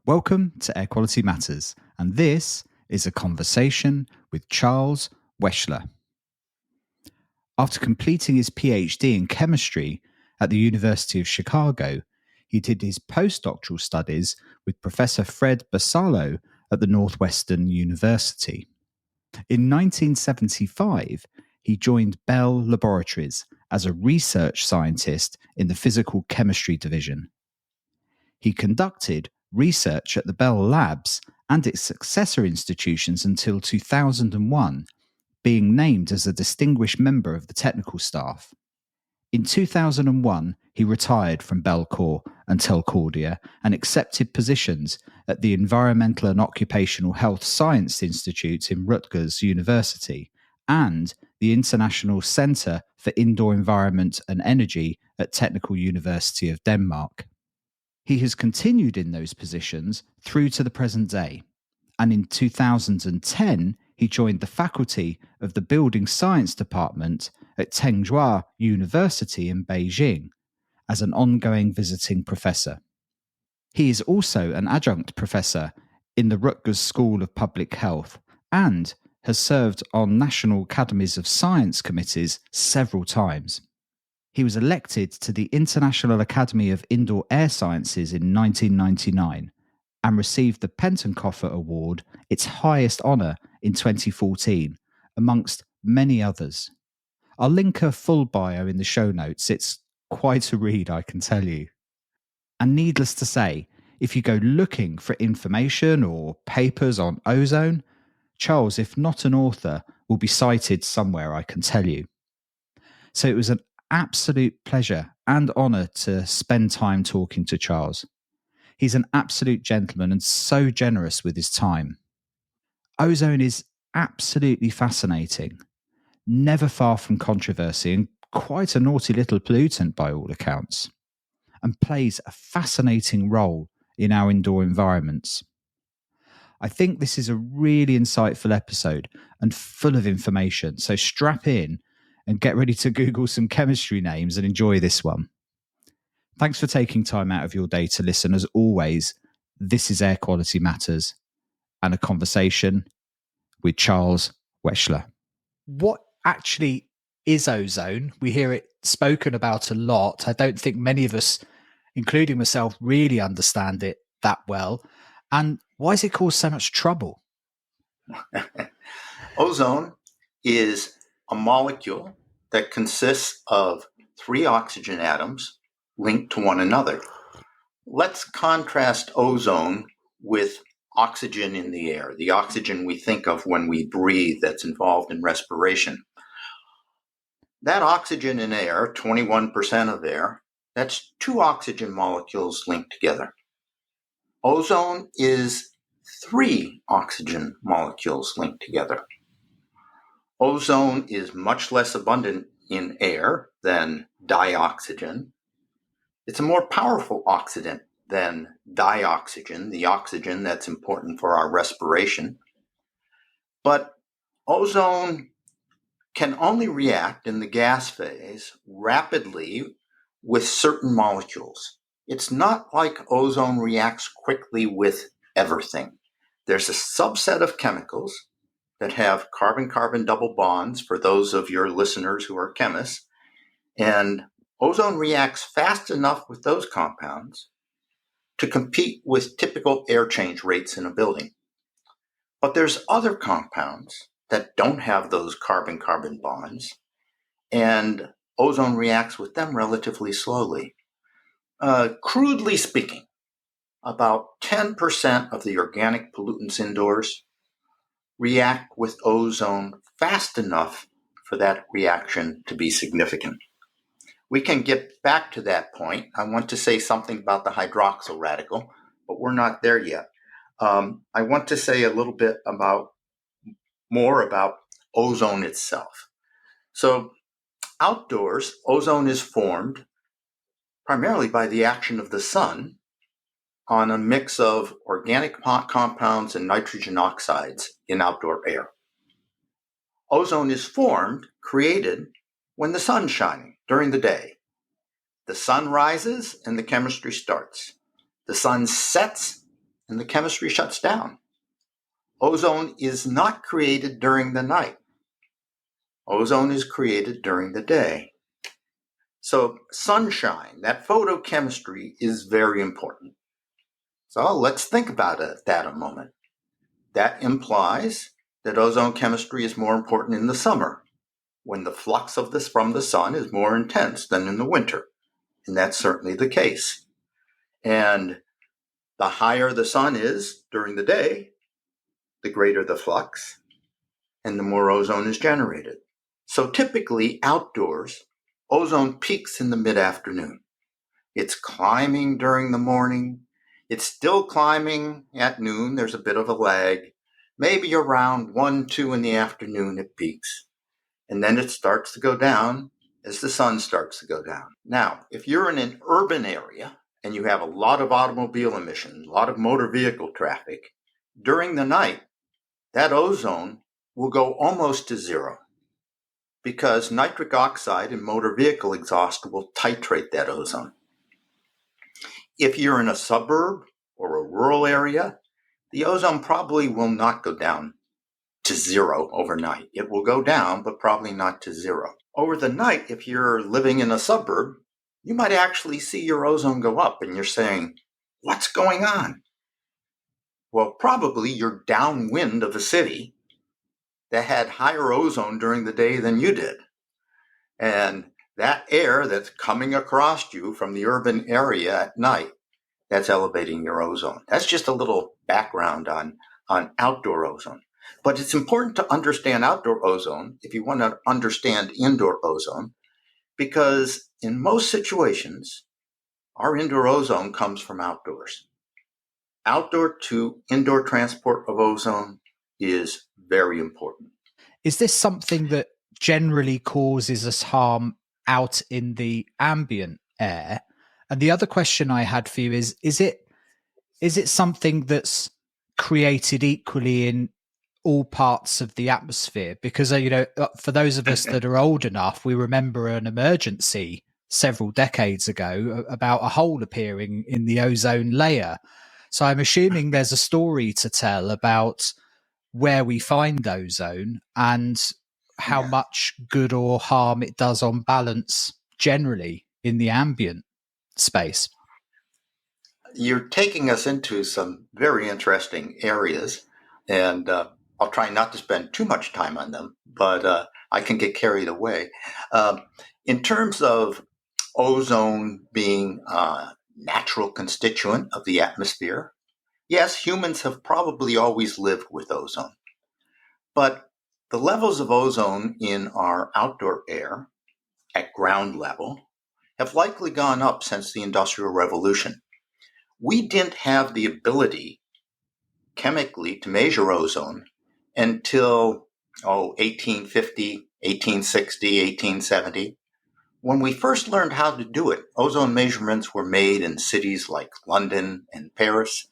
Welcome to Air Quality Matters, and this is a conversation with Charles Weschler. After completing his Ph.D. in chemistry at the University of Chicago, he did his postdoctoral studies with Professor Fred Basolo at the Northwestern University. In 1975, he joined Bell Laboratories as a research scientist in the physical chemistry division. He conducted research at the Bell Labs and its successor institutions until 2001, being named as a distinguished member of the technical staff. In 2001, he retired from Bellcore and Telcordia and accepted positions at the Environmental and Occupational Health Science Institute in Rutgers University and the International Centre for Indoor Environment and Energy at Technical University of Denmark. He has continued in those positions through to the present day, and in 2010 he joined the faculty of the Building Science Department at Tsinghua University in Beijing as an ongoing visiting professor. He is also an adjunct professor in the Rutgers School of Public Health and has served on National Academies of Science committees several times. He was elected to the International Academy of Indoor Air Sciences in 1999 and received the Pentenkoffer Award, its highest honour, in 2014, amongst many others. I'll link a full bio in the show notes. It's quite a read, I can tell you. And needless to say, if you go looking for information or papers on ozone, Charles, if not an author, will be cited somewhere, I can tell you. So it was an absolute pleasure and honour to spend time talking to Charles. He's an absolute gentleman and so generous with his time. Ozone is absolutely fascinating, never far from controversy and quite a naughty little pollutant by all accounts, and plays a fascinating role in our indoor environments. I think this is a really insightful episode and full of information, so strap in and get ready to Google some chemistry names and enjoy this one. Thanks for taking time out of your day to listen. As always, this is Air Quality Matters and a conversation with Charles Weschler. What actually is ozone? We hear it spoken about a lot. I don't think many of us, including myself, really understand it that well. And why does it cause so much trouble? Ozone is a molecule that consists of 3 oxygen atoms linked to one another. Let's contrast ozone with oxygen in the air, the oxygen we think of when we breathe that's involved in respiration. That oxygen in air, 21% of air, that's 2 oxygen molecules linked together. Ozone is 3 oxygen molecules linked together. Ozone is much less abundant in air than dioxygen. It's a more powerful oxidant than dioxygen, the oxygen that's important for our respiration. But ozone can only react in the gas phase rapidly with certain molecules. It's not like ozone reacts quickly with everything. There's a subset of chemicals that have carbon-carbon double bonds for those of your listeners who are chemists, and ozone reacts fast enough with those compounds to compete with typical air change rates in a building. But there's other compounds that don't have those carbon-carbon bonds, and ozone reacts with them relatively slowly. Crudely speaking, about 10% of the organic pollutants indoors react with ozone fast enough for that reaction to be significant. We can get back to that point. I want to say something about the hydroxyl radical, but we're not there yet. I want to say a little bit more about ozone itself. So outdoors, ozone is formed primarily by the action of the sun on a mix of organic compounds and nitrogen oxides in outdoor air. Ozone is created when the sun's shining during the day. The sun rises and the chemistry starts. The sun sets and the chemistry shuts down. Ozone is not created during the night. Ozone is created during the day. So sunshine, that photochemistry, is very important. So let's think about that a moment. That implies that ozone chemistry is more important in the summer, when the flux of this from the sun is more intense than in the winter. And that's certainly the case. And the higher the sun is during the day, the greater the flux, and the more ozone is generated. So typically outdoors, ozone peaks in the mid-afternoon. It's climbing during the morning. It's still climbing at noon. There's a bit of a lag. Maybe around 1, 2 in the afternoon it peaks. And then it starts to go down as the sun starts to go down. Now, if you're in an urban area and you have a lot of automobile emissions, a lot of motor vehicle traffic, during the night, that ozone will go almost to zero because nitric oxide in motor vehicle exhaust will titrate that ozone. If you're in a suburb or a rural area, the ozone probably will not go down to zero overnight. It will go down, but probably not to zero. Over the night, if you're living in a suburb, you might actually see your ozone go up and you're saying, what's going on? Well, probably you're downwind of a city that had higher ozone during the day than you did. And that air that's coming across you from the urban area at night, that's elevating your ozone. That's just a little background on outdoor ozone. But it's important to understand outdoor ozone if you want to understand indoor ozone, because in most situations, our indoor ozone comes from outdoors. Outdoor to indoor transport of ozone is very important. Is this something that generally causes us harm out in the ambient air? And the other question I had for you is it something that's created equally in all parts of the atmosphere? Because, for those of us that are old enough, we remember an emergency several decades ago about a hole appearing in the ozone layer. So I'm assuming there's a story to tell about where we find ozone and how much good or harm it does on balance generally in the ambient space. You're taking us into some very interesting areas, and I'll try not to spend too much time on them, but I can get carried away. In terms of ozone being a natural constituent of the atmosphere, yes, humans have probably always lived with ozone. But the levels of ozone in our outdoor air at ground level have likely gone up since the Industrial Revolution. We didn't have the ability chemically to measure ozone until 1850, 1860, 1870. When we first learned how to do it, ozone measurements were made in cities like London and Paris.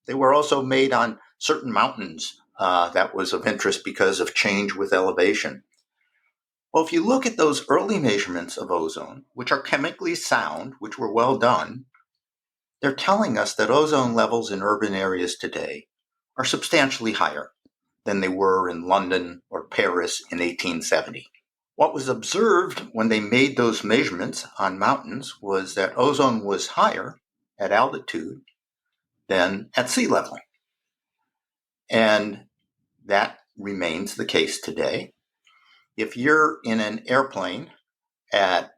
They were also made on certain mountains that was of interest because of change with elevation. Well, if you look at those early measurements of ozone, which are chemically sound, which were well done, they're telling us that ozone levels in urban areas today are substantially higher than they were in London or Paris in 1870. What was observed when they made those measurements on mountains was that ozone was higher at altitude than at sea level. And that remains the case today. If you're in an airplane at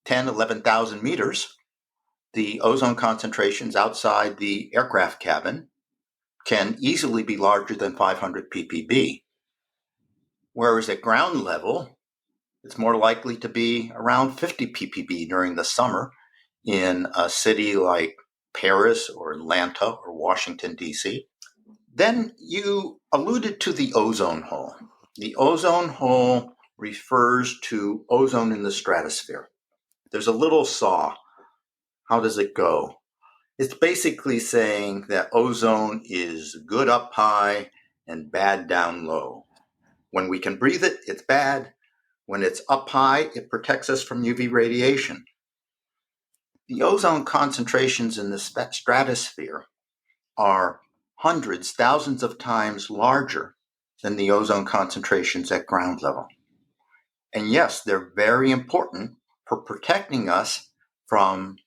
10, 11,000 meters, the ozone concentrations outside the aircraft cabin can easily be larger than 500 ppb. Whereas at ground level, it's more likely to be around 50 ppb during the summer in a city like Paris or Atlanta or Washington, D.C. Then you alluded to the ozone hole. The ozone hole refers to ozone in the stratosphere. There's a little saw. How does it go? It's basically saying that ozone is good up high and bad down low. When we can breathe it, it's bad. When it's up high, it protects us from UV radiation. The ozone concentrations in the stratosphere are hundreds, thousands of times larger than the ozone concentrations at ground level. And yes, they're very important for protecting us from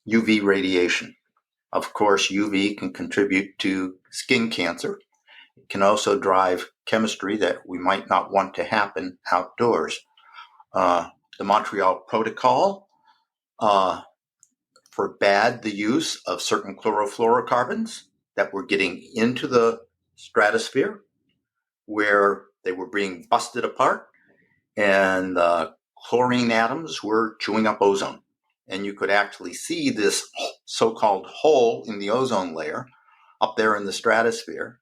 UV radiation. Of course, UV can contribute to skin cancer. It can also drive chemistry that we might not want to happen outdoors. The Montreal Protocol forbade the use of certain chlorofluorocarbons that were getting into the stratosphere, where they were being busted apart, and the chlorine atoms were chewing up ozone. And you could actually see this so-called hole in the ozone layer up there in the stratosphere.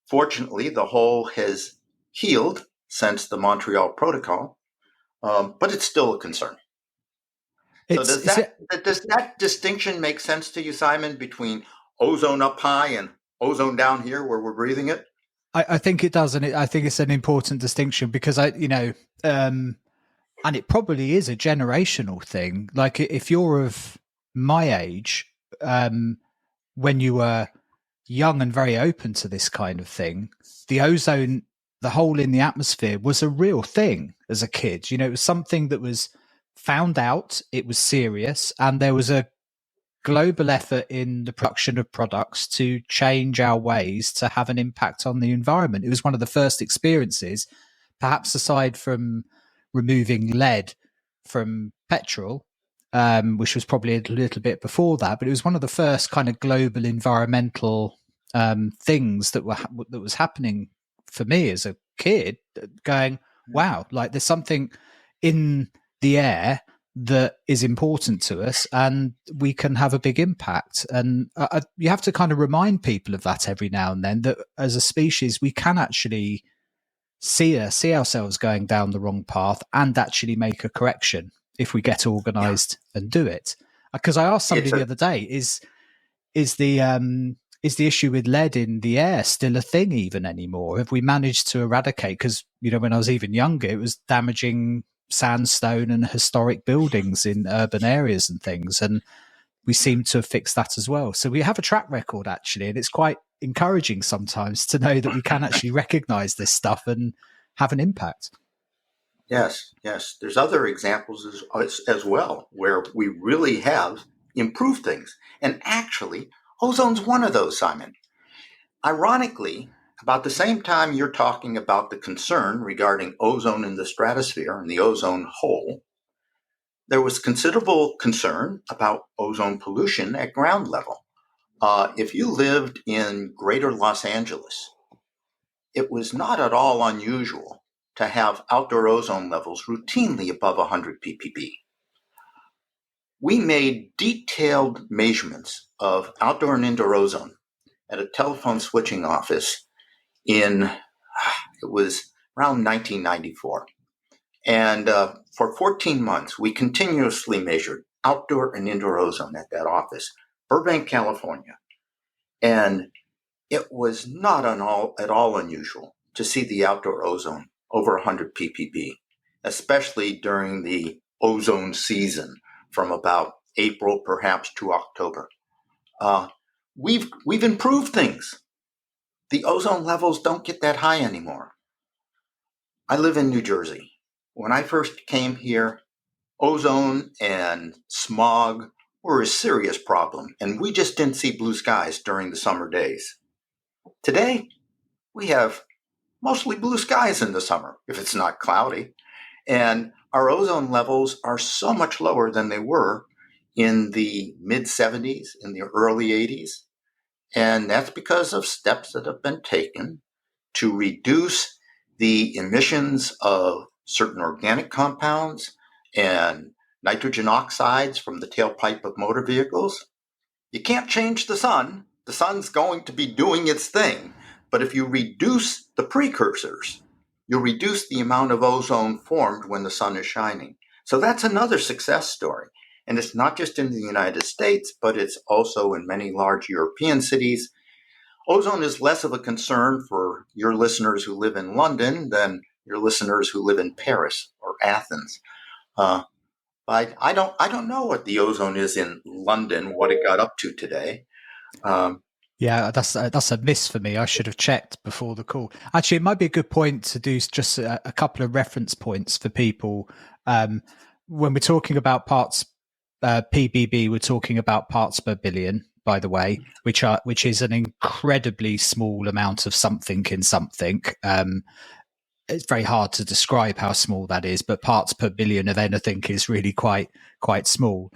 Fortunately, the hole has healed since the Montreal Protocol, but it's still a concern. So does that distinction make sense to you, Simon, between ozone up high and ozone down here where we're breathing it? I think it does, and I think it's an important distinction because and it probably is a generational thing. Like if you're of my age, when you were young and very open to this kind of thing, the ozone, the hole in the atmosphere was a real thing as a kid. It was something that was found out, it was serious, and there was a global effort in the production of products to change our ways to have an impact on the environment. It was one of the first experiences, perhaps aside from removing lead from petrol, which was probably a little bit before that, but it was one of the first kind of global environmental things that was happening for me as a kid, going, wow, like there's something in the air that is important to us and we can have a big impact. And you have to kind of remind people of that every now and then, that as a species, we can actually see ourselves going down the wrong path and actually make a correction if we get organized and do it. Because I asked somebody the other day, is the issue with lead in the air still a thing even anymore? Have we managed to eradicate? Because, when I was even younger, it was damaging sandstone and historic buildings in urban areas and things. And we seem to have fixed that as well. So we have a track record, actually, and it's quite encouraging sometimes to know that we can actually recognize this stuff and have an impact. Yes. There's other examples as well where we really have improved things. And actually, ozone's one of those, Simon. Ironically, about the same time you're talking about the concern regarding ozone in the stratosphere and the ozone hole, there was considerable concern about ozone pollution at ground level. If you lived in greater Los Angeles, it was not at all unusual to have outdoor ozone levels routinely above 100 ppb. We made detailed measurements of outdoor and indoor ozone at a telephone switching office it was around 1994. And for 14 months, we continuously measured outdoor and indoor ozone at that office, Burbank, California. And it was not at all unusual to see the outdoor ozone over 100 ppb, especially during the ozone season from about April perhaps to October. We've improved things. The ozone levels don't get that high anymore. I live in New Jersey. When I first came here, ozone and smog were a serious problem, and we just didn't see blue skies during the summer days. Today, we have mostly blue skies in the summer, if it's not cloudy, and our ozone levels are so much lower than they were in the mid-70s, in the early 80s, and that's because of steps that have been taken to reduce the emissions of certain organic compounds and nitrogen oxides from the tailpipe of motor vehicles. You can't change the sun. The sun's going to be doing its thing. But if you reduce the precursors, you'll reduce the amount of ozone formed when the sun is shining. So that's another success story. And it's not just in the United States, but it's also in many large European cities. Ozone is less of a concern for your listeners who live in London than your listeners who live in Paris or Athens. But I don't know what the ozone is in London, what it got up to today. Yeah, that's a miss for me. I should have checked before the call. Actually, it might be a good point to do just a couple of reference points for people. When we're talking about parts PBB, we're talking about parts per billion, by the way, which is an incredibly small amount of something in something. It's very hard to describe how small that is, but parts per billion of anything is really quite small.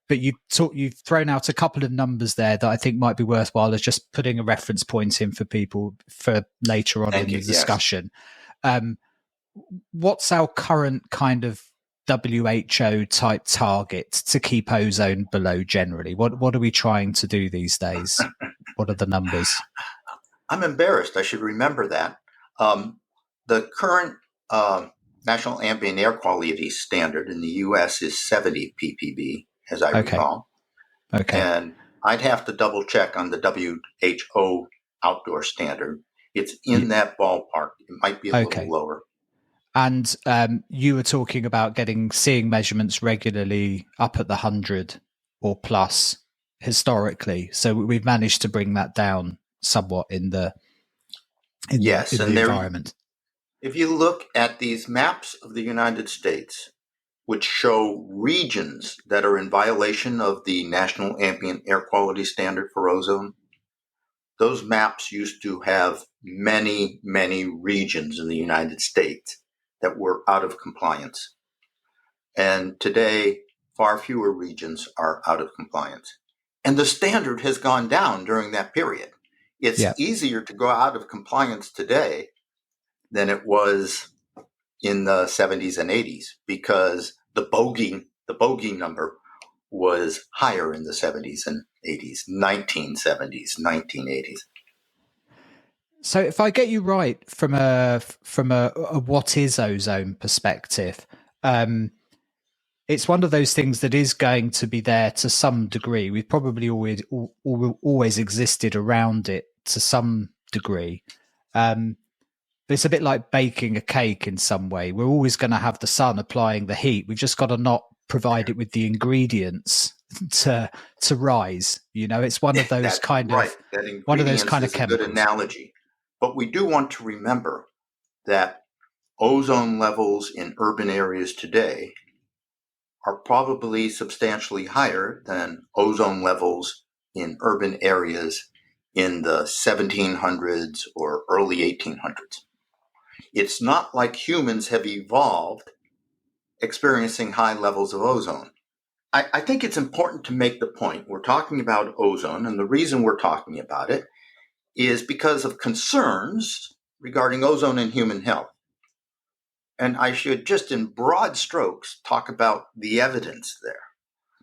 But you've thrown out a couple of numbers there that I think might be worthwhile as just putting a reference point in for people for later on in the discussion. Yes. What's our current kind of WHO type target to keep ozone below generally? What are we trying to do these days? What are the numbers? I'm embarrassed. I should remember that. The current National Ambient Air Quality Standard in the U.S. is 70 ppb, as I recall. Okay. And I'd have to double check on the WHO outdoor standard. It's in that ballpark. It might be a little lower. And you were talking about seeing measurements regularly up at the 100 or plus historically. So we've managed to bring that down somewhat in the environment. If you look at these maps of the United States, which show regions that are in violation of the National Ambient Air Quality Standard for ozone, those maps used to have many, many regions in the United States that were out of compliance. And today, far fewer regions are out of compliance. And the standard has gone down during that period. It's easier to go out of compliance today than it was in the 70s and 80s because the bogey number was higher in the 70s and 80s, 1970s, 1980s. So if I get you right from a what is ozone perspective, it's one of those things that is going to be there to some degree. We've probably always existed around it to some degree. It's a bit like baking a cake in some way. We're always going to have the sun applying the heat. We've just got to not provide it with the ingredients to rise. It's one of those chemicals. A good analogy. But we do want to remember that ozone levels in urban areas today are probably substantially higher than ozone levels in urban areas in the 1700s or early 1800s. It's not like humans have evolved experiencing high levels of ozone. I think it's important to make the point. We're talking about ozone, and the reason we're talking about it is because of concerns regarding ozone and human health. And I should just in broad strokes talk about the evidence there.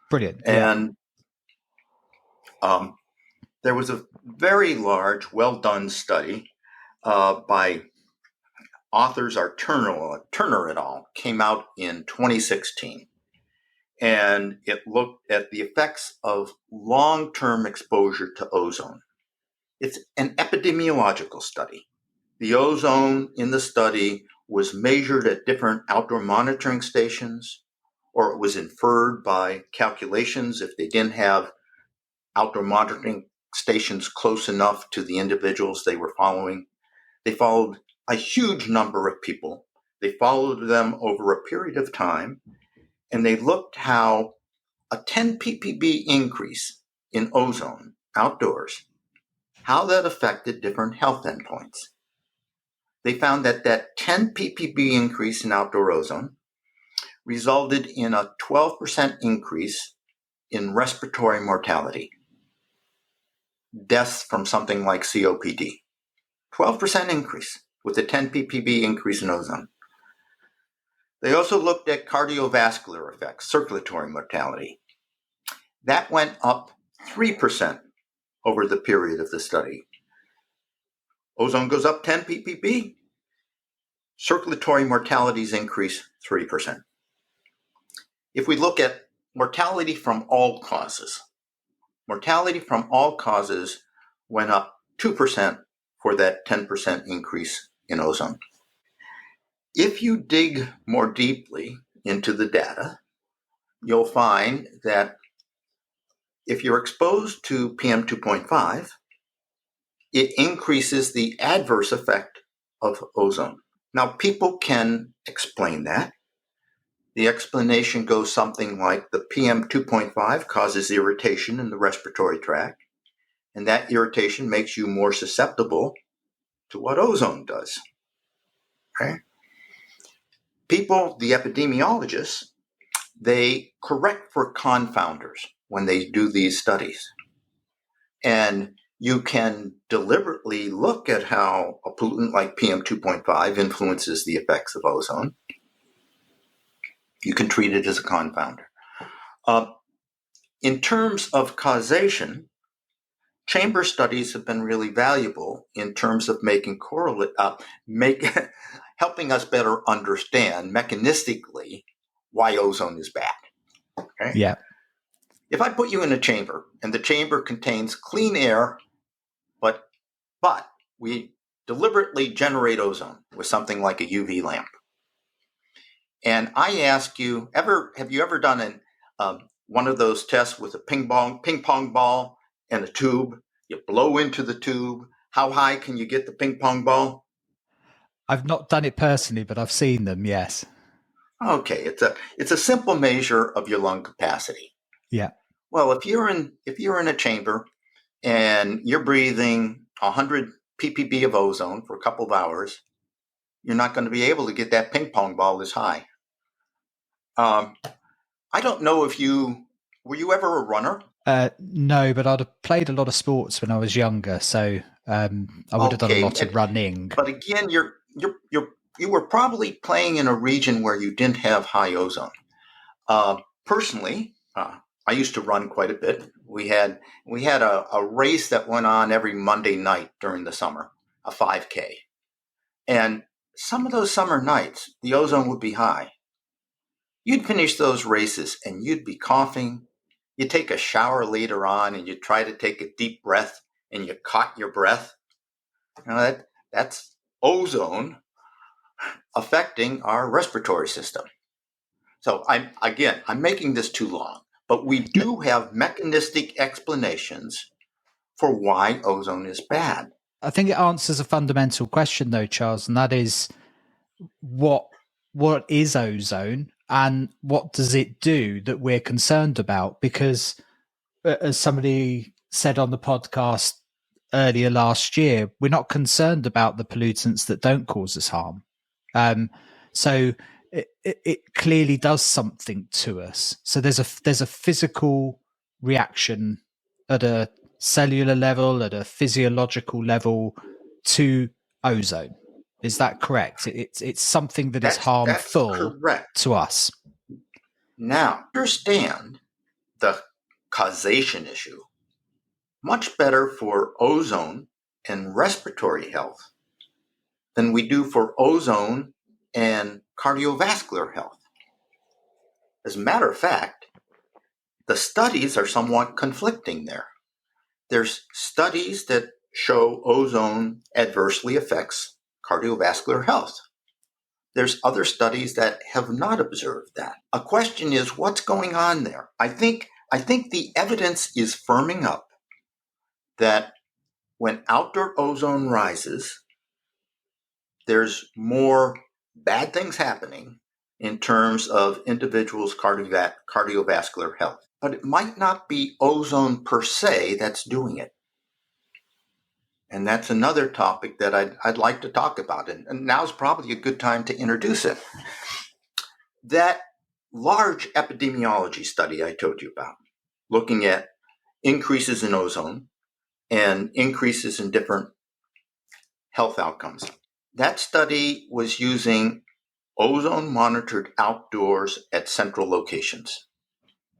Brilliant. And there was a very large, well-done study by authors are Turner et al. Came out in 2016. And it looked at the effects of long-term exposure to ozone. It's an epidemiological study. The ozone in the study was measured at different outdoor monitoring stations, or it was inferred by calculations if they didn't have outdoor monitoring stations close enough to the individuals they were following. They followed a huge number of people. They followed them over a period of time, and they looked how a 10 ppb increase in ozone outdoors, how that affected different health endpoints. They found that 10 ppb increase in outdoor ozone resulted in a 12% increase in respiratory mortality, deaths from something like COPD. 12% increase with a 10 ppb increase in ozone. They also looked at cardiovascular effects, circulatory mortality. That went up 3% over the period of the study. Ozone goes up 10 ppb, circulatory mortalities increase 3%. If we look at mortality from all causes went up 2% for that 10% increase in ozone. If you dig more deeply into the data, you'll find that if you're exposed to PM 2.5, it increases the adverse effect of ozone. Now, people can explain that. The explanation goes something like the PM 2.5 causes irritation in the respiratory tract, and that irritation makes you more susceptible to what ozone does. Okay? People, the epidemiologists, they correct for confounders when they do these studies. And you can deliberately look at how a pollutant like PM 2.5 influences the effects of ozone. You can treat it as a confounder. In terms of causation, chamber studies have been really valuable in terms of helping us better understand mechanistically why ozone is bad. Okay? Yeah. If I put you in a chamber and the chamber contains clean air, but we deliberately generate ozone with something like a UV lamp, and I ask you, have you ever done one of those tests with a ping pong ball and a tube? You blow into the tube. How high can you get the ping pong ball? I've not done it personally, but I've seen them, yes. Okay, it's a simple measure of your lung capacity. Yeah. Well, if you're in a chamber and you're breathing 100 ppb of ozone for a couple of hours, you're not going to be able to get that ping pong ball this high. I don't know if were you ever a runner? No, but I'd have played a lot of sports when I was younger, so I would have done a lot of running. But again, you were probably playing in a region where you didn't have high ozone. Personally, I used to run quite a bit. We had a race that went on every Monday night during the summer, a 5K. And some of those summer nights, the ozone would be high. You'd finish those races and you'd be coughing. You'd take a shower later on and you'd try to take a deep breath and you caught your breath. That's ozone affecting our respiratory system. So I'm making this too long, but we do have mechanistic explanations for why ozone is bad. I think it answers a fundamental question though, Charles, and that is what is ozone and what does it do that we're concerned about? Because as somebody said on the podcast earlier last year, we're not concerned about the pollutants that don't cause us harm. So it clearly does something to us. So there's a physical reaction at a cellular level, at a physiological level to ozone. Is that correct? It's something that is harmful to us. Now, understand the causation issue much better for ozone and respiratory health than we do for ozone and cardiovascular health. As a matter of fact, the studies are somewhat conflicting there. There's studies that show ozone adversely affects cardiovascular health. There's other studies that have not observed that. A question is, what's going on there? I think the evidence is firming up that when outdoor ozone rises, there's more bad things happening in terms of individuals' cardiovascular health. But it might not be ozone per se that's doing it. And that's another topic that I'd like to talk about. And now's probably a good time to introduce it. That large epidemiology study I told you about, looking at increases in ozone and increases in different health outcomes. That study was using ozone monitored outdoors at central locations.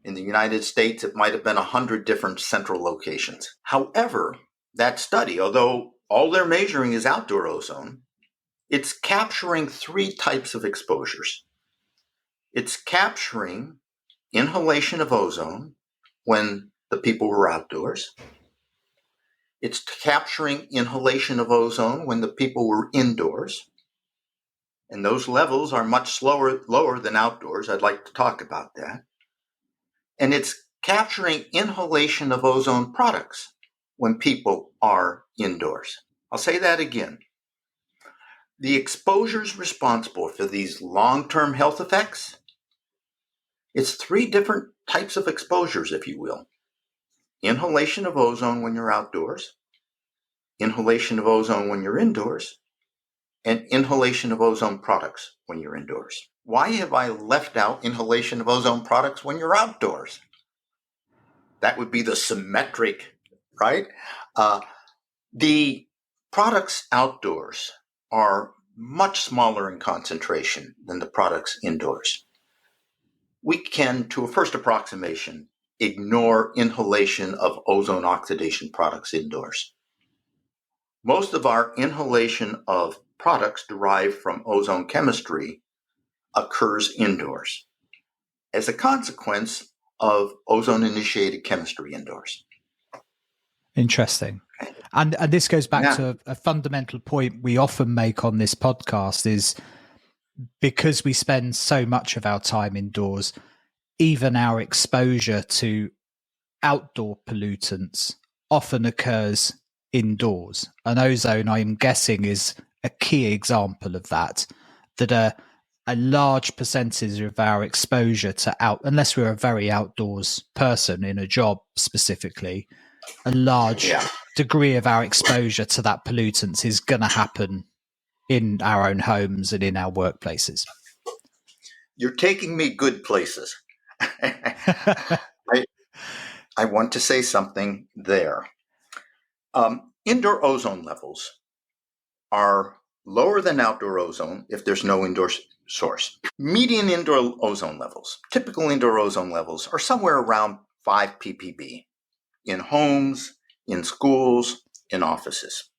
In the United States, it might have been 100 different central locations. However, that study, although all they're measuring is outdoor ozone, it's capturing three types of exposures. It's capturing inhalation of ozone when the people were outdoors. It's capturing inhalation of ozone when the people were indoors. And those levels are much lower than outdoors. I'd like to talk about that. And it's capturing inhalation of ozone products when people are indoors. I'll say that again. The exposures responsible for these long-term health effects, it's 3 different types of exposures, if you will. Inhalation of ozone when you're outdoors, inhalation of ozone when you're indoors, and inhalation of ozone products when you're indoors. Why have I left out inhalation of ozone products when you're outdoors? That would be the symmetric, right? The products outdoors are much smaller in concentration than the products indoors. We can, to a first approximation, ignore inhalation of ozone oxidation products indoors. Most of our inhalation of products derived from ozone chemistry occurs indoors as a consequence of ozone-initiated chemistry indoors. Interesting. And this goes back to a fundamental point we often make on this podcast is because we spend so much of our time indoors, even our exposure to outdoor pollutants often occurs indoors. And ozone, I'm guessing, is a key example of that a large percentage of our exposure to unless we're a very outdoors person in a job specifically, a large degree of our exposure to that pollutants is going to happen in our own homes and in our workplaces. You're taking me good places. I want to say something there. Indoor ozone levels are lower than outdoor ozone if there's no indoor source. Median indoor ozone levels, typical indoor ozone levels, are somewhere around 5 ppb in homes, in schools, in offices.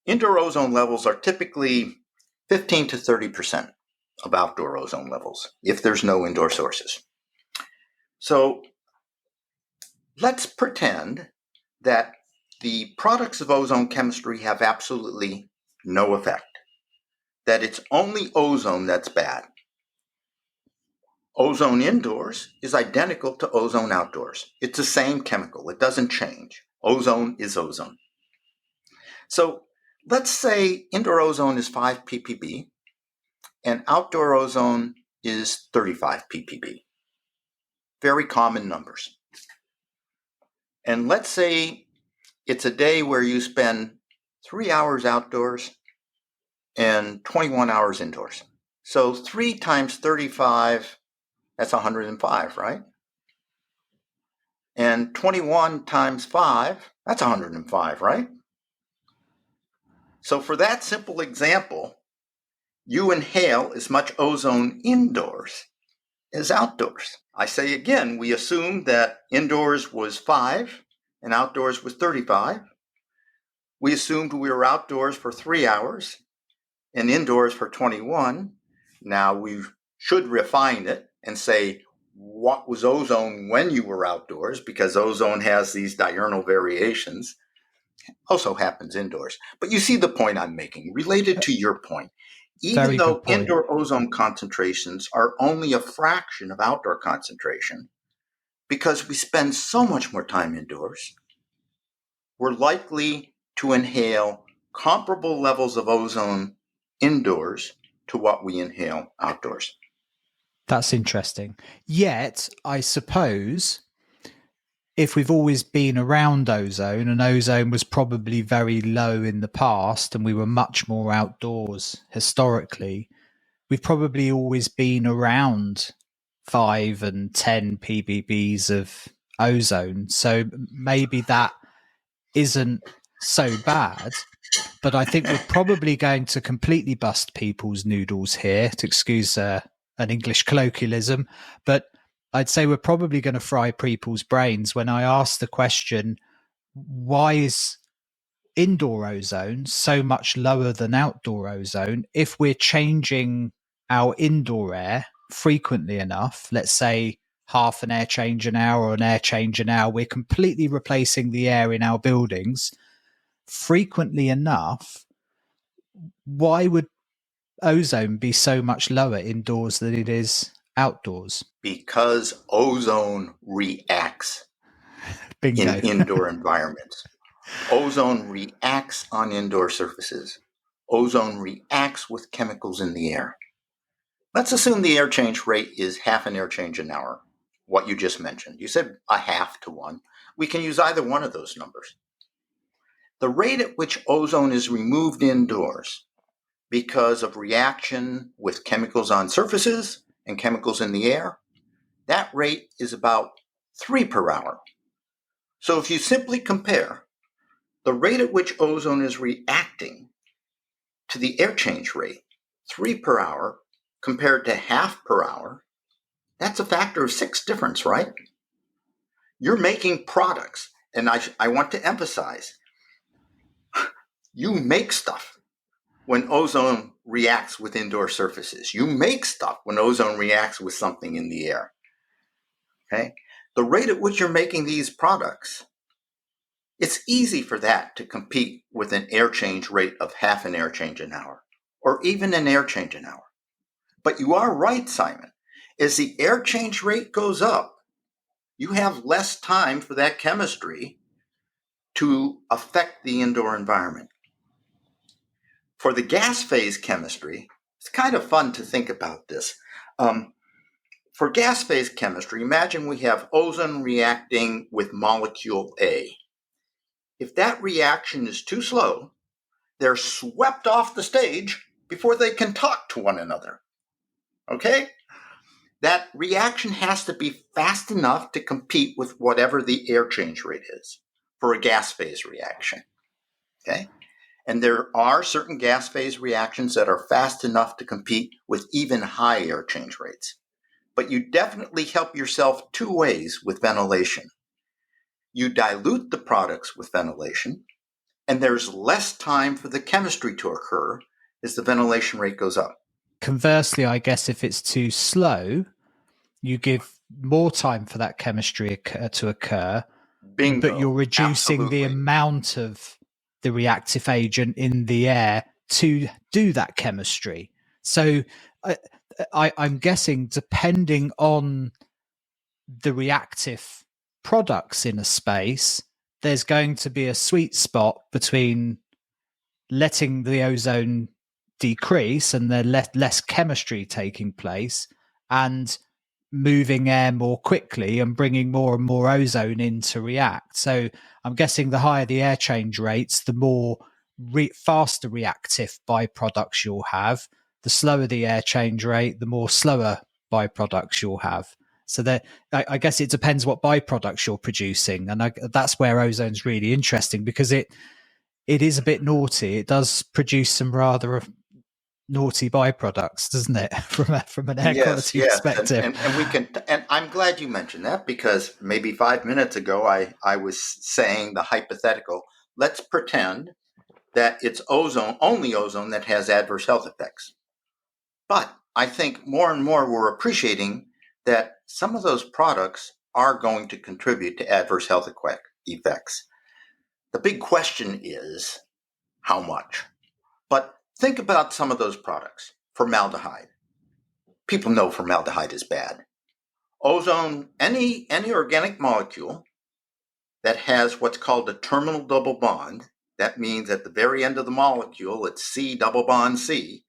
Indoor ozone levels are typically 15 to 30% of outdoor ozone levels if there's no indoor sources. So let's pretend that the products of ozone chemistry have absolutely no effect, that it's only ozone that's bad. Ozone indoors is identical to ozone outdoors. It's the same chemical. It doesn't change. Ozone is ozone. So let's say indoor ozone is 5 ppb and outdoor ozone is 35 ppb. Very common numbers. And let's say it's a day where you spend 3 hours outdoors and 21 hours indoors. So 3 times 35, that's 105, right? And 21 times 5, that's 105, right? So for that simple example, you inhale as much ozone indoors as outdoors. I say again, we assumed that indoors was 5 and outdoors was 35. We assumed we were outdoors for 3 hours and indoors for 21. Now we should refine it and say, what was ozone when you were outdoors? Because ozone has these diurnal variations. Also happens indoors. But you see the point I'm making, related to your point. Even though indoor ozone concentrations are only a fraction of outdoor concentration, because we spend so much more time indoors, we're likely to inhale comparable levels of ozone indoors to what we inhale outdoors. That's interesting. Yet, I suppose, if we've always been around ozone, and ozone was probably very low in the past, and we were much more outdoors historically, we've probably always been around 5 and 10 ppbs of ozone. So maybe that isn't so bad. But I think we're probably going to completely bust people's noodles here, to excuse an English colloquialism. But I'd say we're probably going to fry people's brains when I ask the question, why is indoor ozone so much lower than outdoor ozone if we're changing our indoor air frequently enough? Let's say half an air change an hour or an air change an hour. We're completely replacing the air in our buildings frequently enough. Why would ozone be so much lower indoors than it is outdoors? Because ozone reacts. Bingo. in indoor environments. Ozone reacts on indoor surfaces. Ozone reacts with chemicals in the air. Let's assume the air change rate is half an air change an hour, what you just mentioned. You said a half to one. We can use either one of those numbers. The rate at which ozone is removed indoors because of reaction with chemicals on surfaces and chemicals in the air, that rate is about 3 per hour. So if you simply compare the rate at which ozone is reacting to the air change rate, 3 per hour, compared to half per hour, that's a factor of 6 difference, right? You're making products, and I want to emphasize, you make stuff when ozone reacts with indoor surfaces. You make stuff when ozone reacts with something in the air. Okay? The rate at which you're making these products, it's easy for that to compete with an air change rate of half an air change an hour, or even an air change an hour. But you are right, Simon. As the air change rate goes up, you have less time for that chemistry to affect the indoor environment. For the gas phase chemistry, it's kind of fun to think about this. For gas phase chemistry, imagine we have ozone reacting with molecule A. If that reaction is too slow, they're swept off the stage before they can talk to one another. Okay? That reaction has to be fast enough to compete with whatever the air change rate is for a gas phase reaction. Okay? And there are certain gas phase reactions that are fast enough to compete with even high air change rates. But you definitely help yourself 2 ways with ventilation. You dilute the products with ventilation, and there's less time for the chemistry to occur as the ventilation rate goes up. Conversely, I guess if it's too slow, you give more time for that chemistry to occur. Bingo. But you're reducing Absolutely. the amount of the reactive agent in the air to do that chemistry. So I'm guessing, depending on the reactive products in a space, there's going to be a sweet spot between letting the ozone decrease and there's less chemistry taking place, and moving air more quickly and bringing more and more ozone in to react. So I'm guessing the higher the air change rates, the more faster reactive byproducts you'll have. The slower the air change rate, the more slower byproducts you'll have. So that, I guess it depends what byproducts you're producing. And that's where ozone's really interesting, because it is a bit naughty. It does produce some rather naughty byproducts, doesn't it, from an air quality perspective? And we can, and I'm glad you mentioned that, because maybe 5 minutes ago I was saying the hypothetical. Let's pretend that it's only ozone that has adverse health effects. But I think more and more we're appreciating that some of those products are going to contribute to adverse health effects. The big question is how much? But think about some of those products. Formaldehyde. People know formaldehyde is bad. Ozone, any organic molecule that has what's called a terminal double bond, that means at the very end of the molecule, it's C double bond C.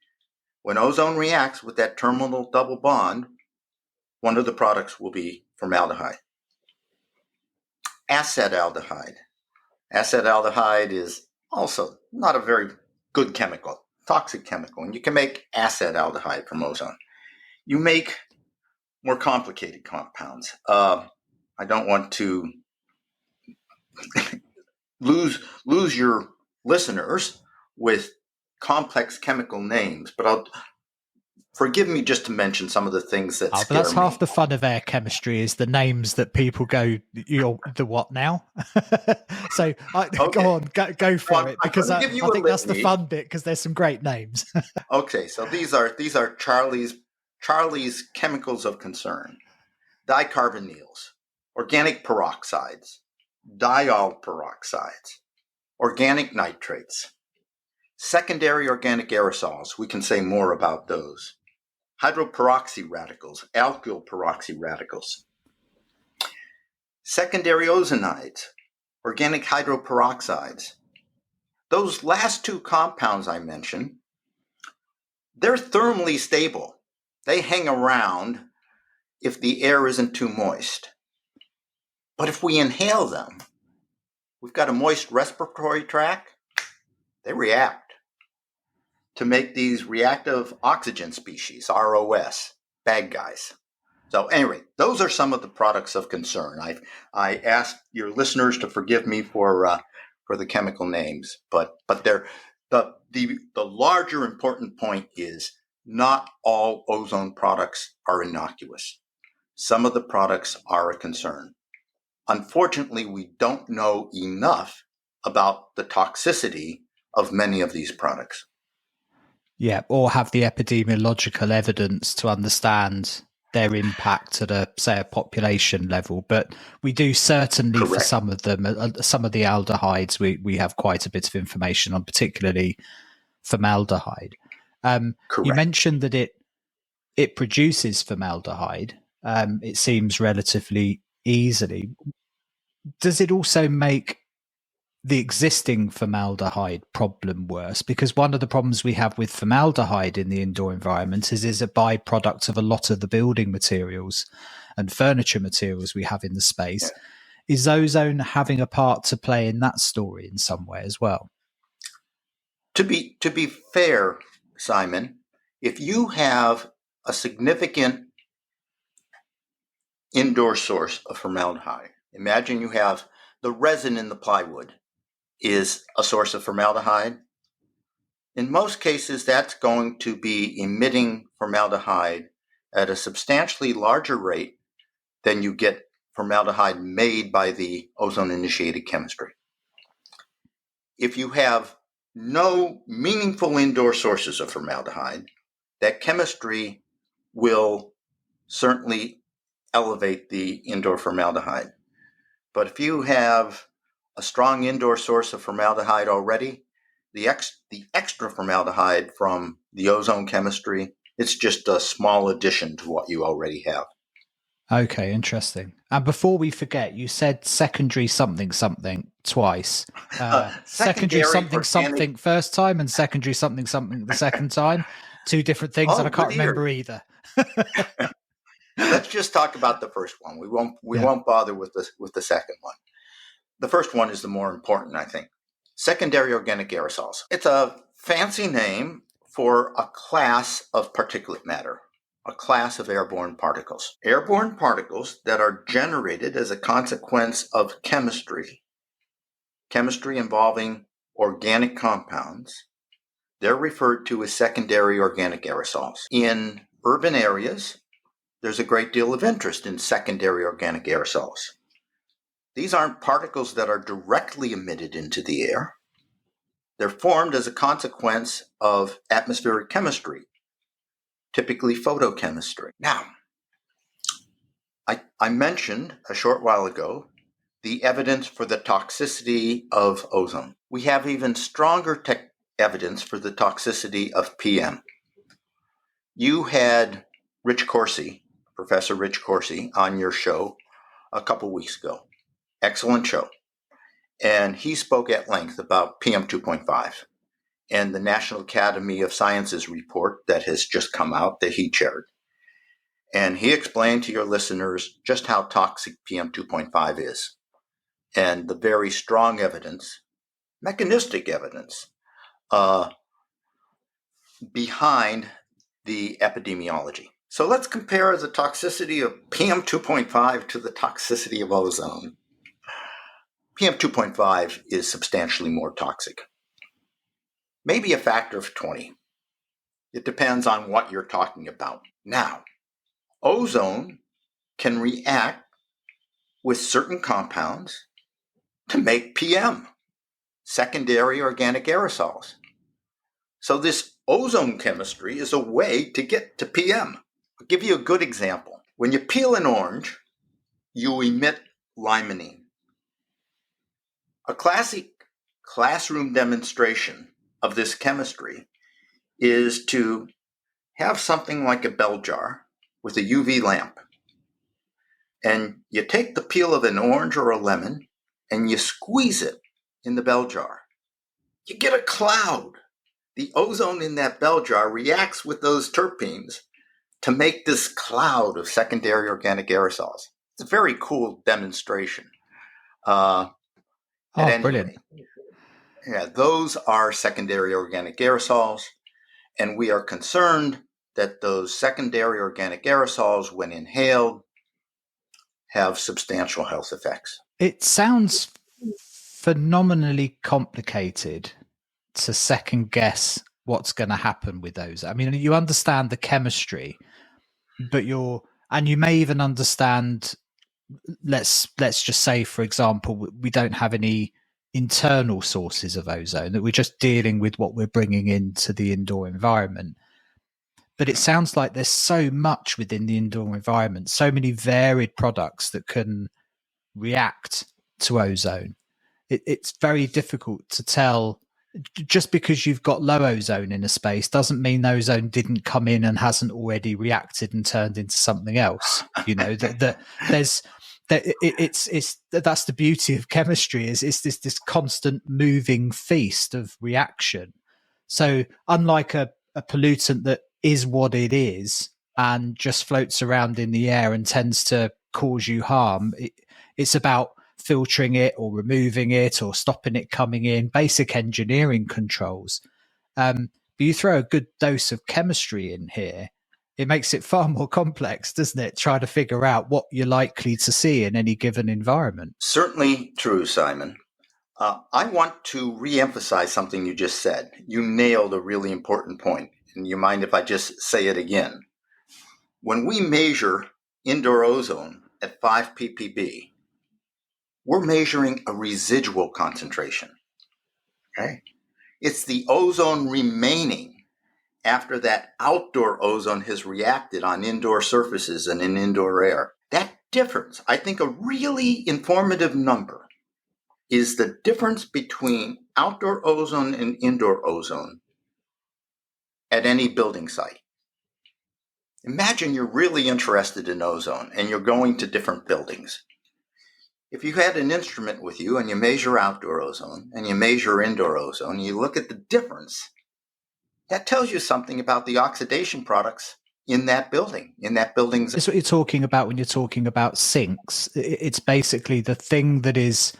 When ozone reacts with that terminal double bond, one of the products will be formaldehyde. Acetaldehyde. Acetaldehyde is also not a very good chemical, toxic chemical, and you can make acetaldehyde from ozone. You make more complicated compounds. I don't want to lose your listeners with complex chemical names, but forgive me just to mention some of the things that scare but that's me. half the fun of air chemistry, is the names that people go, you're the what now? So Okay. Go on, go for it, because I think that's the litany. fun bit, because there's some great names. Okay, so these are Charlie's chemicals of concern: dicarbonyls, organic peroxides, diol peroxides, organic nitrates, secondary organic aerosols. We can say more about those. Hydroperoxy radicals, alkyl peroxy radicals. secondary ozonides, organic hydroperoxides. Those last two compounds I mentioned, they're thermally stable. They hang around if the air isn't too moist. But if we inhale them, we've got a moist respiratory tract, they react to make these reactive oxygen species, ROS, bad guys. So anyway, those are some of the products of concern. I ask your listeners to forgive me for the chemical names, but they're the larger important point is not all ozone products are innocuous. Some of the products are a concern. Unfortunately, we don't know enough about the toxicity of many of these products. Yeah, or have the epidemiological evidence to understand their impact at a population level. But we do certainly Correct. For some of them, some of the aldehydes, we have quite a bit of information on, particularly formaldehyde. You mentioned that it produces formaldehyde. It seems relatively easily. Does it also make the existing formaldehyde problem worse? Because one of the problems we have with formaldehyde in the indoor environment is a byproduct of a lot of the building materials and furniture materials we have in the space. Yeah. Is ozone having a part to play in that story in some way as well? To be fair, Simon, if you have a significant indoor source of formaldehyde, imagine you have the resin in the plywood is a source of formaldehyde. In most cases, that's going to be emitting formaldehyde at a substantially larger rate than you get formaldehyde made by the ozone-initiated chemistry. If you have no meaningful indoor sources of formaldehyde, that chemistry will certainly elevate the indoor formaldehyde. But if you have a strong indoor source of formaldehyde already, the extra formaldehyde from the ozone chemistry, it's just a small addition to what you already have. Okay, interesting. And before we forget, you said secondary something twice. Secondary something first time and secondary something the second time. Two different things that I can't remember either. Let's just talk about the first one. We won't bother with the second one. The first one is the more important, I think. Secondary organic aerosols. It's a fancy name for a class of particulate matter, a class of airborne particles. Airborne particles that are generated as a consequence of chemistry involving organic compounds. They're referred to as secondary organic aerosols. In urban areas, there's a great deal of interest in secondary organic aerosols. These aren't particles that are directly emitted into the air. They're formed as a consequence of atmospheric chemistry, typically photochemistry. Now, I mentioned a short while ago the evidence for the toxicity of ozone. We have even stronger evidence for the toxicity of PM. You had Professor Rich Corsi, on your show a couple weeks ago. Excellent show. And he spoke at length about PM 2.5 and the National Academy of Sciences report that has just come out that he chaired. And he explained to your listeners just how toxic PM 2.5 is and the very strong evidence, mechanistic evidence, behind the epidemiology. So let's compare the toxicity of PM 2.5 to the toxicity of ozone. PM 2.5 is substantially more toxic. Maybe a factor of 20. It depends on what you're talking about. Now, ozone can react with certain compounds to make PM, secondary organic aerosols. So this ozone chemistry is a way to get to PM. I'll give you a good example. When you peel an orange, you emit limonene. A classic classroom demonstration of this chemistry is to have something like a bell jar with a UV lamp. and you take the peel of an orange or a lemon and you squeeze it in the bell jar. You get a cloud. The ozone in that bell jar reacts with those terpenes to make this cloud of secondary organic aerosols. It's a very cool demonstration. At any Brilliant. rate, yeah, those are secondary organic aerosols, and we are concerned that those secondary organic aerosols, when inhaled, have substantial health effects. It sounds phenomenally complicated to second guess what's going to happen with those. I mean, you understand the chemistry, but you may even understand, let's just say, for example, we don't have any internal sources of ozone, that we're just dealing with what we're bringing into the indoor environment. But it sounds like there's so much within the indoor environment, so many varied products that can react to ozone. It's very difficult to tell. Just because you've got low ozone in a space doesn't mean ozone didn't come in and hasn't already reacted and turned into something else. You know, that's the beauty of chemistry, is it's this constant moving feast of reaction. So unlike a pollutant that is what it is and just floats around in the air and tends to cause you harm, it's about filtering it or removing it or stopping it coming in, basic engineering controls. But you throw a good dose of chemistry in here, it makes it far more complex, doesn't it? Try to figure out what you're likely to see in any given environment. Certainly true, Simon. I want to re-emphasize something you just said. You nailed a really important point. And you mind if I just say it again? When we measure indoor ozone at 5 ppb, we're measuring a residual concentration. Okay? It's the ozone remaining after that outdoor ozone has reacted on indoor surfaces and in indoor air. That difference, I think a really informative number, is the difference between outdoor ozone and indoor ozone at any building site. Imagine you're really interested in ozone and you're going to different buildings. If you had an instrument with you and you measure outdoor ozone and you measure indoor ozone, you look at the difference, that tells you something about the oxidation products in that building, in that building's. That's what you're talking about when you're talking about sinks. It's basically the thing that is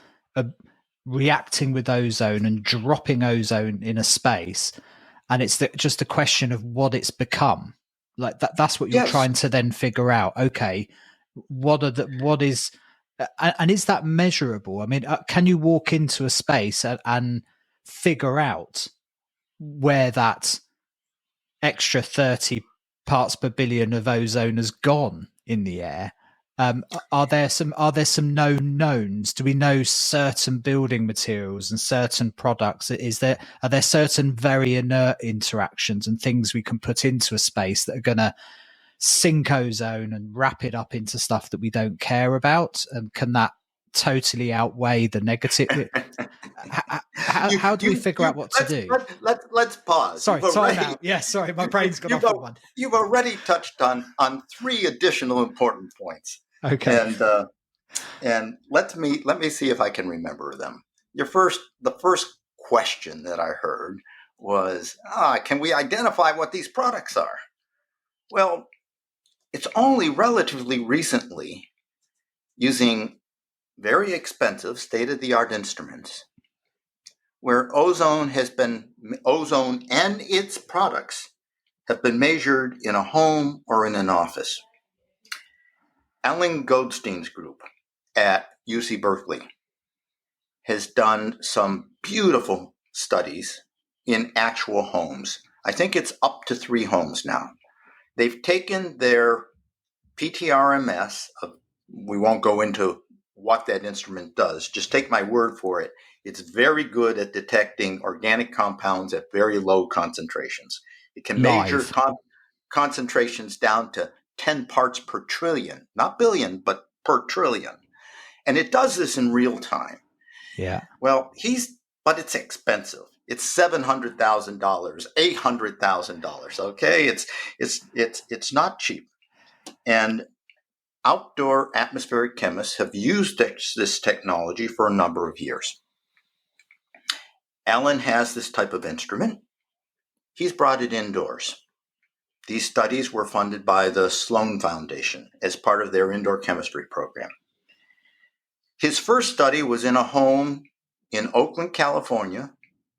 reacting with ozone and dropping ozone in a space, and it's just a question of what it's become. Like that's what you're trying to then figure out. Okay, what is and is that measurable? I mean, can you walk into a space and figure out where that extra 30 parts per billion of ozone has gone in the air? Are there some known knowns? Do we know certain building materials and certain products? Are there certain very inert interactions and things we can put into a space that are going to sink ozone and wrap it up into stuff that we don't care about? And can that totally outweigh the negative? How do we figure out what to do? Let's pause. Sorry, time out. Yeah, sorry, my brain's gone off on one. You've already touched on 3 additional important points. Okay. And let me see if I can remember them. The first question that I heard was, can we identify what these products are? Well, it's only relatively recently, using very expensive state-of-the-art instruments, where ozone and its products have been measured in a home or in an office. Alan Goldstein's group at UC Berkeley has done some beautiful studies in actual homes. I think it's up to 3 homes now. They've taken their PTRMS, we won't go into what that instrument does, just take my word for it. It's very good at detecting organic compounds at very low concentrations. It can measure concentrations down to 10 parts per trillion, not billion, but per trillion. And it does this in real time. Yeah. Well, but it's expensive. It's $700,000, $800,000. Okay, it's not cheap. And outdoor atmospheric chemists have used this technology for a number of years. Alan has this type of instrument. He's brought it indoors. These studies were funded by the Sloan Foundation as part of their indoor chemistry program. His first study was in a home in Oakland, California,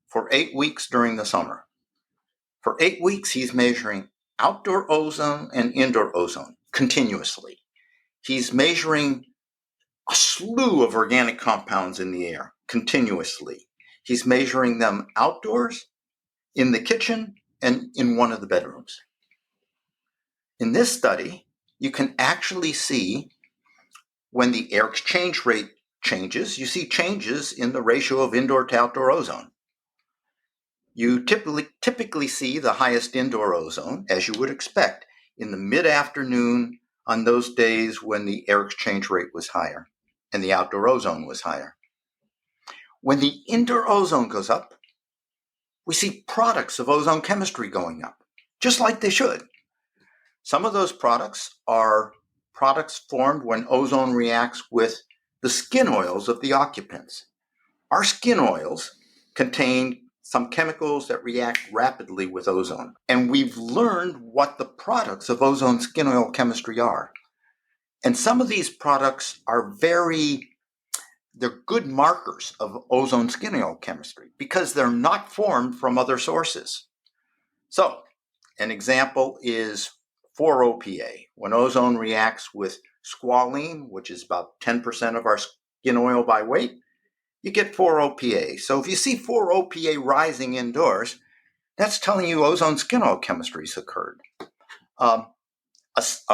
for 8 weeks during the summer. For 8 weeks, he's measuring outdoor ozone and indoor ozone continuously. He's measuring a slew of organic compounds in the air continuously. He's measuring them outdoors, in the kitchen, and in one of the bedrooms. In this study, you can actually see when the air exchange rate changes, you see changes in the ratio of indoor to outdoor ozone. You typically see the highest indoor ozone, as you would expect, in the mid-afternoon on those days when the air exchange rate was higher and the outdoor ozone was higher. When the indoor ozone goes up, we see products of ozone chemistry going up, just like they should. Some of those products are products formed when ozone reacts with the skin oils of the occupants. Our skin oils contain some chemicals that react rapidly with ozone, and we've learned what the products of ozone skin oil chemistry are. And some of these products are they're good markers of ozone skin oil chemistry because they're not formed from other sources. So, an example is 4-OPA. When ozone reacts with squalene, which is about 10% of our skin oil by weight, you get 4-OPA. So if you see 4-OPA rising indoors, that's telling you ozone skin oil chemistry has occurred. A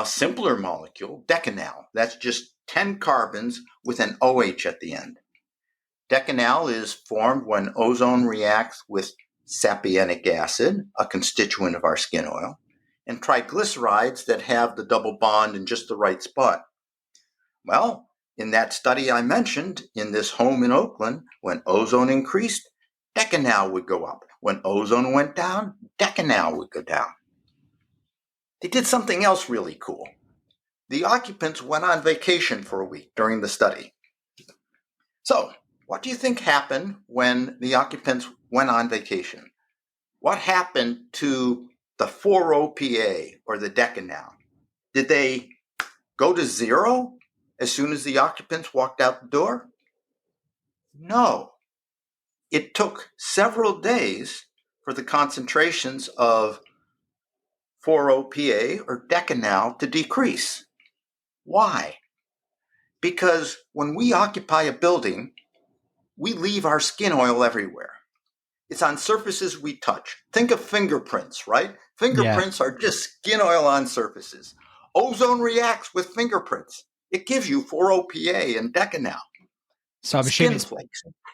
simpler molecule, decanal, that's just 10 carbons with an OH at the end. Decanal is formed when ozone reacts with sapienic acid, a constituent of our skin oil, and triglycerides that have the double bond in just the right spot. Well, in that study I mentioned, in this home in Oakland, when ozone increased, decanal would go up. When ozone went down, decanal would go down. They did something else really cool. The occupants went on vacation for a week during the study. So, what do you think happened when the occupants went on vacation? What happened to the 4-OPA or the decanal? Did they go to zero as soon as the occupants walked out the door? No. It took several days for the concentrations of 4-OPA or decanal to decrease. Why? Because when we occupy a building, we leave our skin oil everywhere. It's on surfaces we touch. Think of fingerprints, right? Fingerprints are just skin oil on surfaces. Ozone reacts with fingerprints. It gives you 4-OPA and decanal. So I'm assuming it's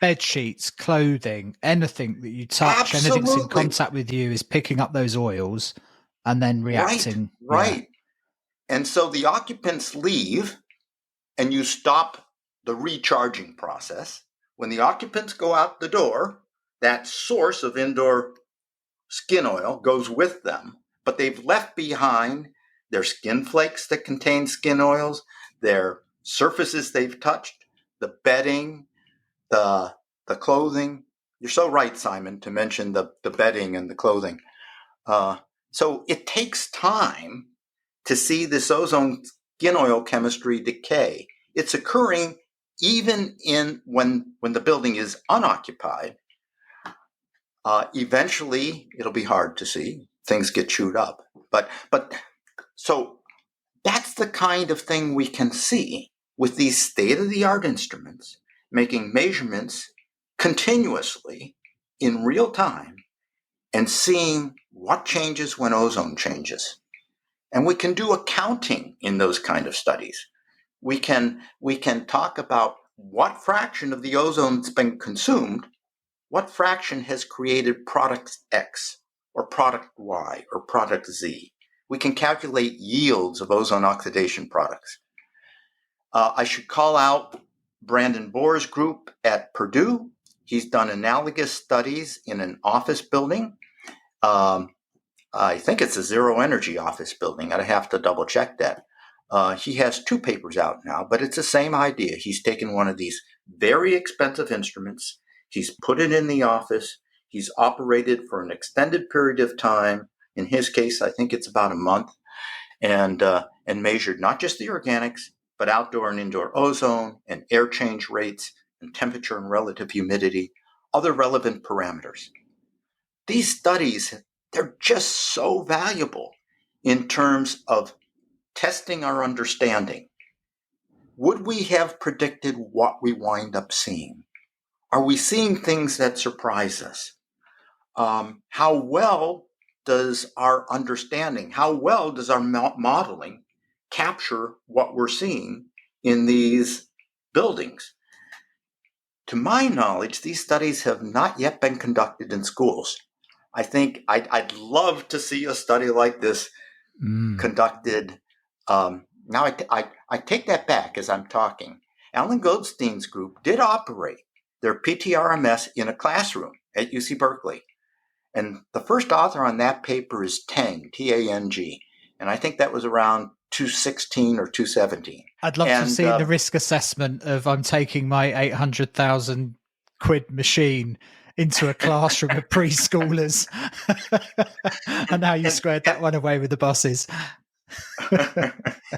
bed sheets, clothing, anything that you touch, anything in contact with you is picking up those oils and then reacting. Right. Yeah. And so the occupants leave and you stop the recharging process. When the occupants go out the door, that source of indoor skin oil goes with them, but they've left behind their skin flakes that contain skin oils, their surfaces they've touched, the bedding, the clothing. You're so right, Simon, to mention the bedding and the clothing. So it takes time to see this ozone skin oil chemistry decay. It's occurring even when the building is unoccupied. Eventually, it'll be hard to see. Things get chewed up. But so that's the kind of thing we can see with these state-of-the-art instruments, making measurements continuously in real time and seeing what changes when ozone changes. And we can do accounting in those kind of studies. We can talk about what fraction of the ozone that's been consumed, what fraction has created product X or product Y or product Z. We can calculate yields of ozone oxidation products. I should call out Brandon Bohr's group at Purdue. He's done analogous studies in an office building. I think it's a zero energy office building. I'd have to double check that. He has 2 papers out now, but it's the same idea. He's taken one of these very expensive instruments, he's put it in the office, he's operated for an extended period of time. In his case, I think it's about a month, and measured not just the organics, but outdoor and indoor ozone and air change rates and temperature and relative humidity, other relevant parameters. These studies, they're just so valuable in terms of testing our understanding. Would we have predicted what we wind up seeing? Are we seeing things that surprise us? How well does our understanding, how well does our modeling capture what we're seeing in these buildings? To my knowledge, these studies have not yet been conducted in schools. I think I'd love to see a study like this conducted. Now I take that back as I'm talking. Alan Goldstein's group did operate their PTRMS in a classroom at UC Berkeley. And the first author on that paper is Tang, T-A-N-G. And I think that was around 2016 or 2017. I'd love to see the risk assessment of I'm taking my 800,000 quid machine into a classroom of preschoolers and how you squared that one away with the bosses.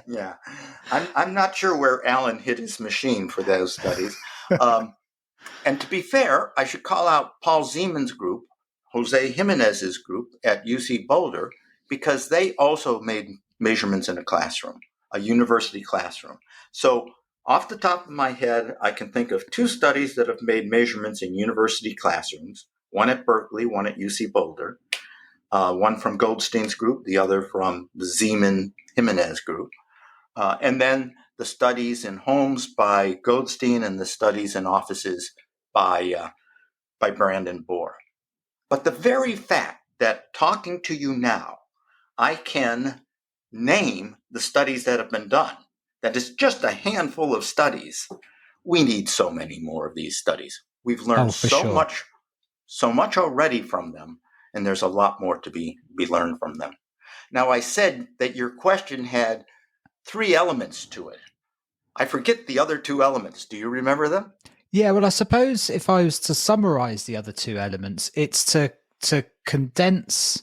Yeah, I'm not sure where Alan hid his machine for those studies. And to be fair, I should call out Paul Zeman's group, Jose Jimenez's group at UC Boulder, because they also made measurements in a classroom, a university classroom. So off the top of my head, I can think of 2 studies that have made measurements in university classrooms, one at Berkeley, one at UC Boulder, one from Goldstein's group, the other from the Zeman-Jimenez group. And then the studies in homes by Goldstein and the studies in offices by Brandon Bohr. But the very fact that talking to you now, I can name the studies that have been done, that is just a handful of studies. We need so many more of these studies. We've learned so much already from them, and there's a lot more to be learned from them. Now, I said that your question had 3 elements to it. I forget the other 2 elements. Do you remember them? Yeah, well, I suppose if I was to summarize the other 2 elements, it's to condense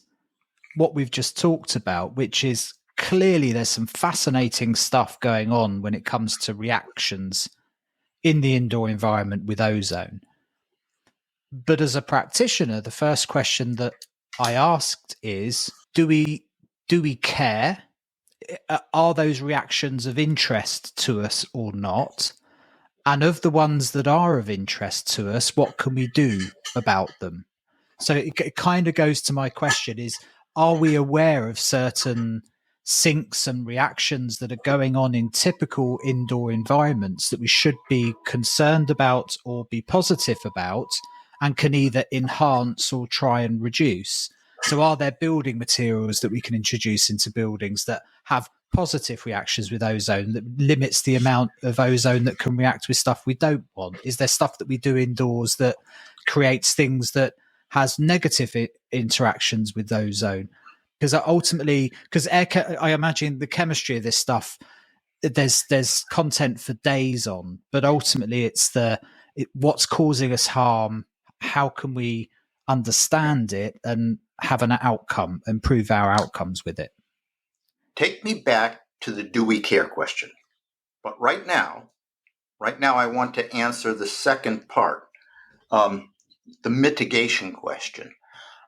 what we've just talked about, which is clearly there's some fascinating stuff going on when it comes to reactions in the indoor environment with ozone. But as a practitioner, the first question that I asked is, do we care? Are those reactions of interest to us or not? And of the ones that are of interest to us, what can we do about them? So it kind of goes to my question is, are we aware of certain sinks and reactions that are going on in typical indoor environments that we should be concerned about or be positive about and can either enhance or try and reduce? So are there building materials that we can introduce into buildings that have positive reactions with ozone that limits the amount of ozone that can react with stuff we don't want? Is there stuff that we do indoors that creates things that has negative interactions with ozone? Because ultimately, I imagine the chemistry of this stuff, there's content for days on, but ultimately it's what's causing us harm. How can we understand it and have an outcome, improve our outcomes with it? Take me back to the do we care question. But right now I want to answer the second part, the mitigation question.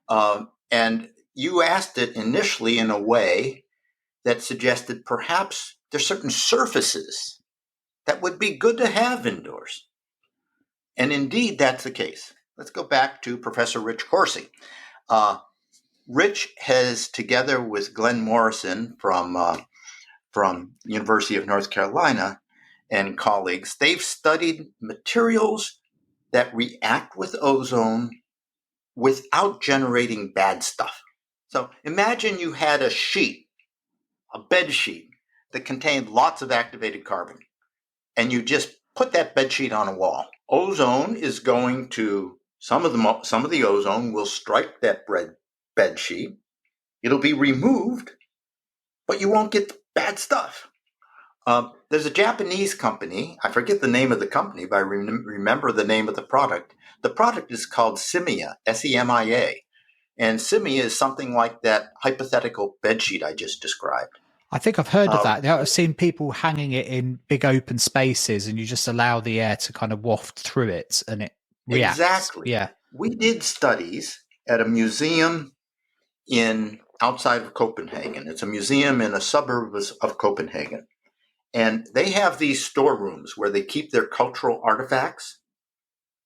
And you asked it initially in a way that suggested perhaps there's certain surfaces that would be good to have indoors. And indeed, that's the case. Let's go back to Professor Rich Corsi. Rich has, together with Glenn Morrison from University of North Carolina and colleagues, they've studied materials that react with ozone without generating bad stuff. So imagine you had a sheet, a bed sheet, that contained lots of activated carbon, and you just put that bed sheet on a wall. Ozone is going to, some of the ozone will strike that bed sheet. It'll be removed, but you won't get the bad stuff. There's a Japanese company. I forget the name of the company, but I remember the name of the product. The product is called Semia, Semia. And Semia is something like that hypothetical bedsheet I just described. I think I've heard of that. I've seen people hanging it in big open spaces, and you just allow the air to kind of waft through it, and it reacts. Exactly. Yeah. We did studies at a museum outside of Copenhagen. It's a museum in a suburb of Copenhagen. And they have these storerooms where they keep their cultural artifacts.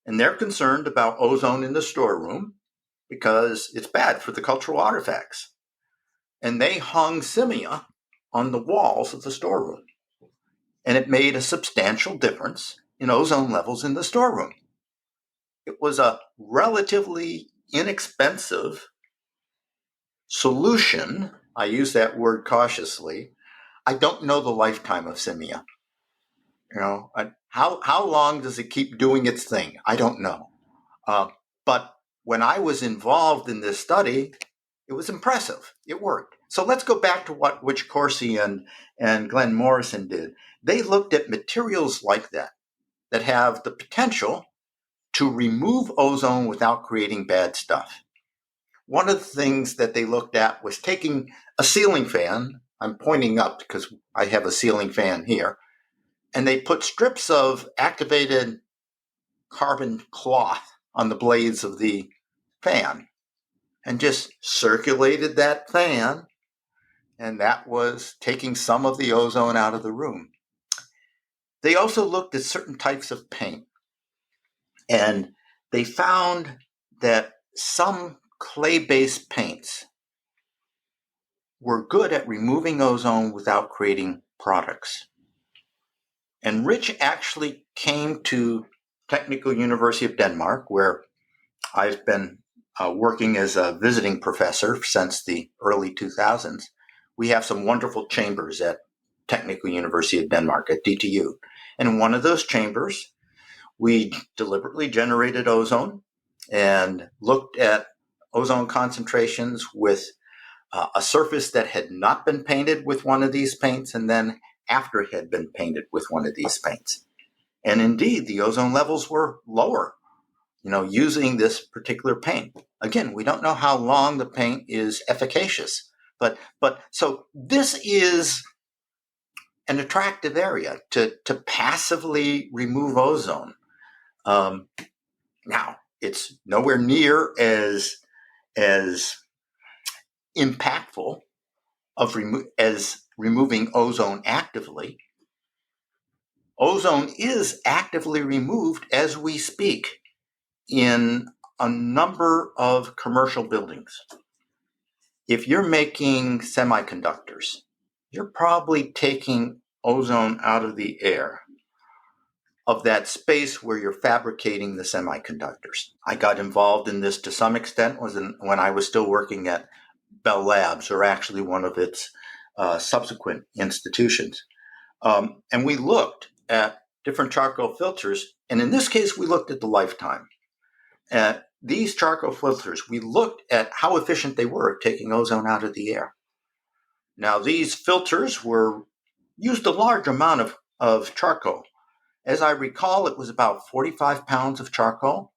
And they're concerned about ozone in the storeroom because it's bad for the cultural artifacts. And they hung Semia on the walls of the storeroom. And it made a substantial difference in ozone levels in the storeroom. It was a relatively inexpensive solution. I use that word cautiously. I don't know the lifetime of Semia. How long does it keep doing its thing? I don't know. But when I was involved in this study, it was impressive. It worked. So let's go back to what Witch Corsi and Glenn Morrison did. They looked at materials like that have the potential to remove ozone without creating bad stuff. One of the things that they looked at was taking a ceiling fan. I'm pointing up because I have a ceiling fan here. And they put strips of activated carbon cloth on the blades of the fan and just circulated that fan. And that was taking some of the ozone out of the room. They also looked at certain types of paint. And they found that some clay-based paints were good at removing ozone without creating products. And Rich actually came to Technical University of Denmark, where I've been working as a visiting professor since the early 2000s. We have some wonderful chambers at Technical University of Denmark, at DTU. And in one of those chambers, we deliberately generated ozone and looked at ozone concentrations with a surface that had not been painted with one of these paints, and then after it had been painted with one of these paints. And indeed, the ozone levels were lower, using this particular paint. Again, we don't know how long the paint is efficacious, but so this is an attractive area to passively remove ozone. Now, it's nowhere near as impactful as removing ozone actively. Ozone is actively removed as we speak in a number of commercial buildings. If you're making semiconductors, you're probably taking ozone out of the air of that space where you're fabricating the semiconductors. I got involved in this to some extent when I was still working at Bell Labs, or actually one of its subsequent institutions. And we looked at different charcoal filters. And in this case, we looked at the lifetime. These charcoal filters, we looked at how efficient they were at taking ozone out of the air. Now, these filters used a large amount of charcoal. As I recall, it was about 45 pounds of charcoal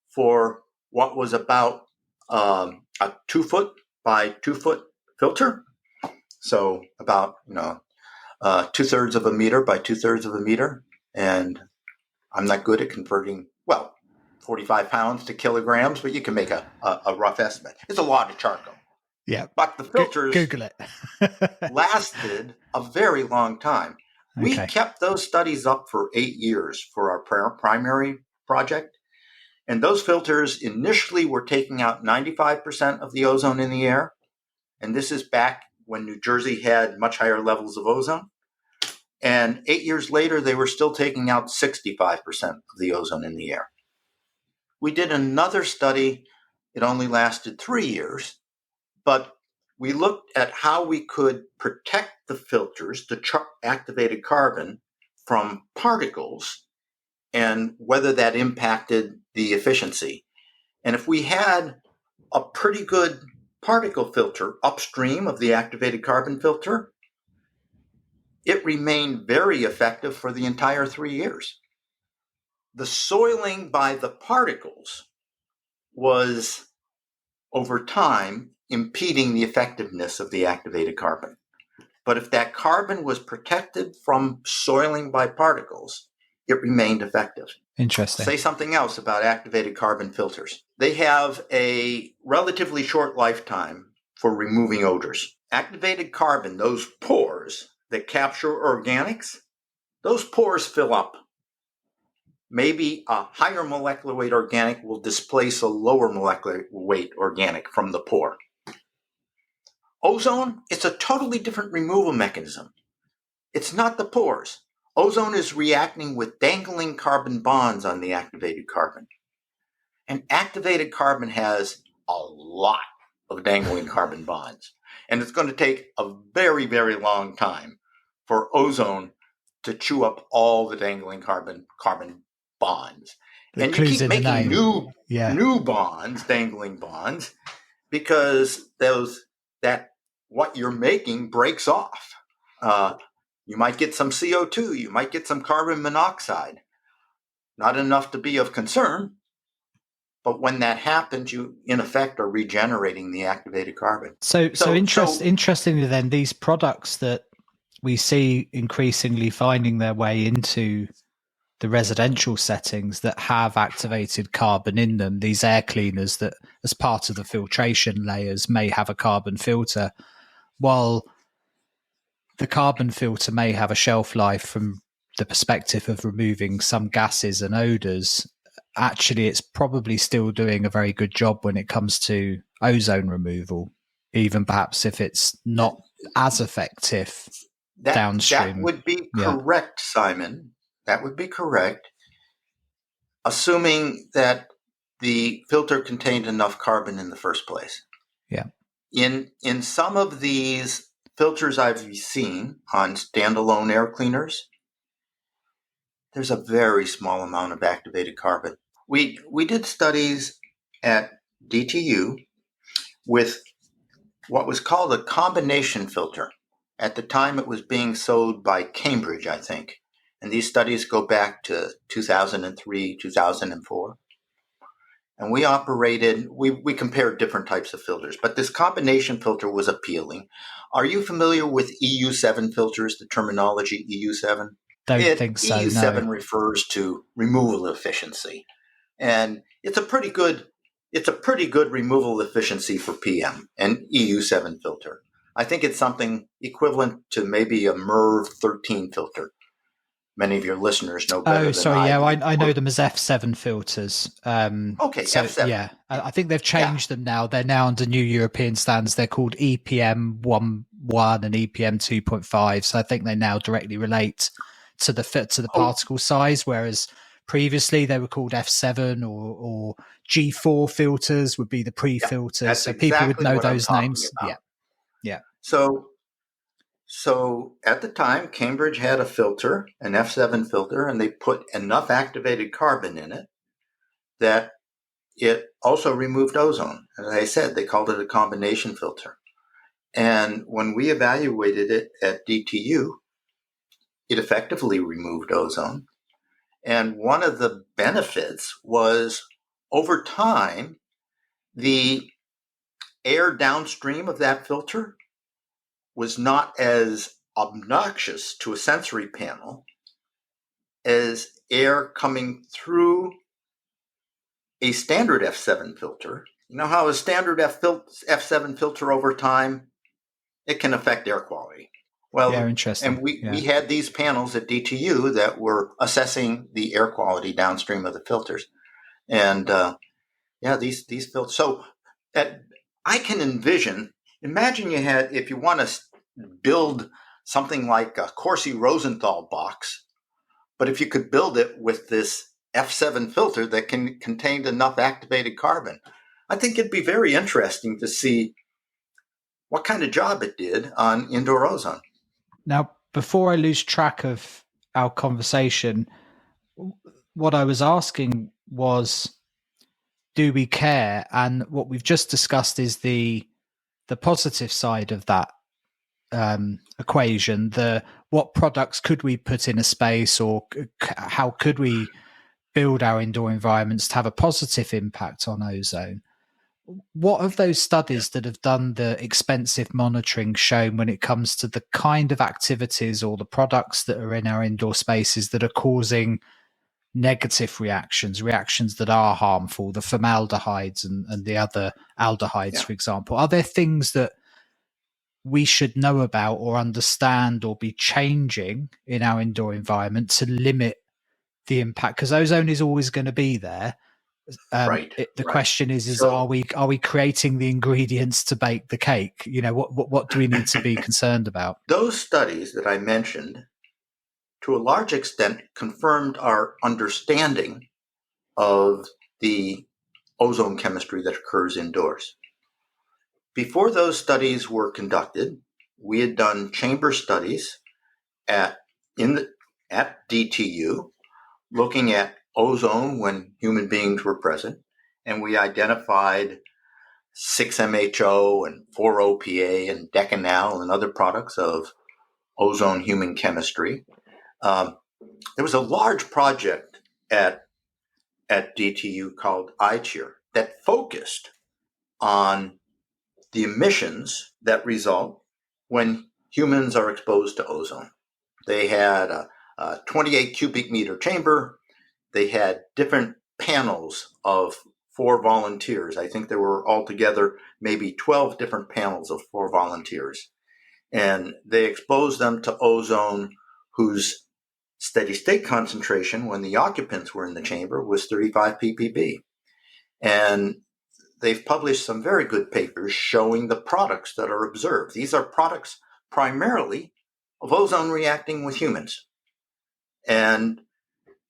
for what was about a 2 foot by 2 foot filter. So about 2/3 of a meter by 2/3 of a meter. And I'm not good at converting, 45 pounds to kilograms, but you can make a rough estimate. It's a lot of charcoal. Yeah. But the filters Google it. lasted a very long time. We kept those studies up for 8 years for our primary project. And those filters initially were taking out 95% of the ozone in the air. And this is back when New Jersey had much higher levels of ozone. And 8 years later, they were still taking out 65% of the ozone in the air. We did another study. It only lasted 3 years, but we looked at how we could protect the filters, the activated carbon, from particles and whether that impacted the efficiency. And if we had a pretty good particle filter upstream of the activated carbon filter, it remained very effective for the entire 3 years. The soiling by the particles was, over time, impeding the effectiveness of the activated carbon. But if that carbon was protected from soiling by particles, it remained effective. Interesting. Say something else about activated carbon filters. They have a relatively short lifetime for removing odors. Activated carbon, those pores that capture organics, those pores fill up. Maybe a higher molecular weight organic will displace a lower molecular weight organic from the pore. Ozone, it's a totally different removal mechanism. It's not the pores. Ozone is reacting with dangling carbon bonds on the activated carbon. And activated carbon has a lot of dangling carbon bonds. And it's going to take a very, very long time for ozone to chew up all the dangling carbon bonds. And you keep making new bonds, dangling bonds, because what you're making breaks off. You might get some CO2, you might get some carbon monoxide. Not enough to be of concern, but when that happens, you, in effect, are regenerating the activated carbon. Interestingly, then, these products that we see increasingly finding their way into the residential settings that have activated carbon in them, these air cleaners that, as part of the filtration layers, may have a carbon filter, while the carbon filter may have a shelf life from the perspective of removing some gases and odors, actually it's probably still doing a very good job when it comes to ozone removal, even perhaps if it's not as effective downstream. That would be correct, Simon. That would be correct, assuming that the filter contained enough carbon in the first place. Yeah. In some of these filters I've seen on standalone air cleaners, there's a very small amount of activated carbon. We did studies at DTU with what was called a combination filter. At the time, it was being sold by Cambridge, I think. And these studies go back to 2003, 2004. And we compared different types of filters, but this combination filter was appealing. Are you familiar with EU7 filters, the terminology EU7? Don't think so, EU7 refers to removal efficiency. And it's a pretty good removal efficiency for PM, an EU7 filter. I think it's something equivalent to maybe a MERV 13 filter. Many of your listeners know better than I do. I know them as F7 filters. Okay, F7. Yeah, I think they've changed them now. They're now under new European standards. They're called EPM 1.1 and EPM 2.5. So I think they now directly relate to the particle size, whereas previously they were called F7 or G4 filters would be the pre-filters. So people would know those names. About. Yeah. So at the time, Cambridge had a filter, an F7 filter, and they put enough activated carbon in it that it also removed ozone. As I said, they called it a combination filter. And when we evaluated it at DTU, it effectively removed ozone. And one of the benefits was, over time, the air downstream of that filter was not as obnoxious to a sensory panel as air coming through a standard F7 filter. You know how a standard F7 filter over time, it can affect air quality. Well, interesting. And we had these panels at DTU that were assessing the air quality downstream of the filters. And these filters. So I can imagine you had, if you want to build something like a Corsi-Rosenthal box, but if you could build it with this F7 filter that contained enough activated carbon, I think it'd be very interesting to see what kind of job it did on indoor ozone. Now, before I lose track of our conversation, what I was asking was, do we care? And what we've just discussed is the positive side of that equation, what products could we put in a space, or how could we build our indoor environments to have a positive impact on ozone? What of those studies that have done the expensive monitoring shown when it comes to the kind of activities or the products that are in our indoor spaces that are causing negative reactions that are harmful, the formaldehydes and the other aldehydes, for example? Are there things that we should know about or understand or be changing in our indoor environment to limit the impact? Because ozone is always going to be there. The question is so, are we creating the ingredients to bake the cake? What do we need to be concerned about? Those studies that I mentioned, to a large extent, confirmed our understanding of the ozone chemistry that occurs indoors. Before those studies were conducted, we had done chamber studies at DTU, looking at ozone when human beings were present, and we identified 6-MHO and 4-OPA and decanal and other products of ozone human chemistry. There was a large project at DTU called iCheer that focused on the emissions that result when humans are exposed to ozone. They had a 28 cubic meter chamber. They had different panels of 4 volunteers. I think there were altogether maybe 12 different panels of 4 volunteers. And they exposed them to ozone whose steady state concentration when the occupants were in the chamber was 35 ppb. And they've published some very good papers showing the products that are observed. These are products primarily of ozone reacting with humans. And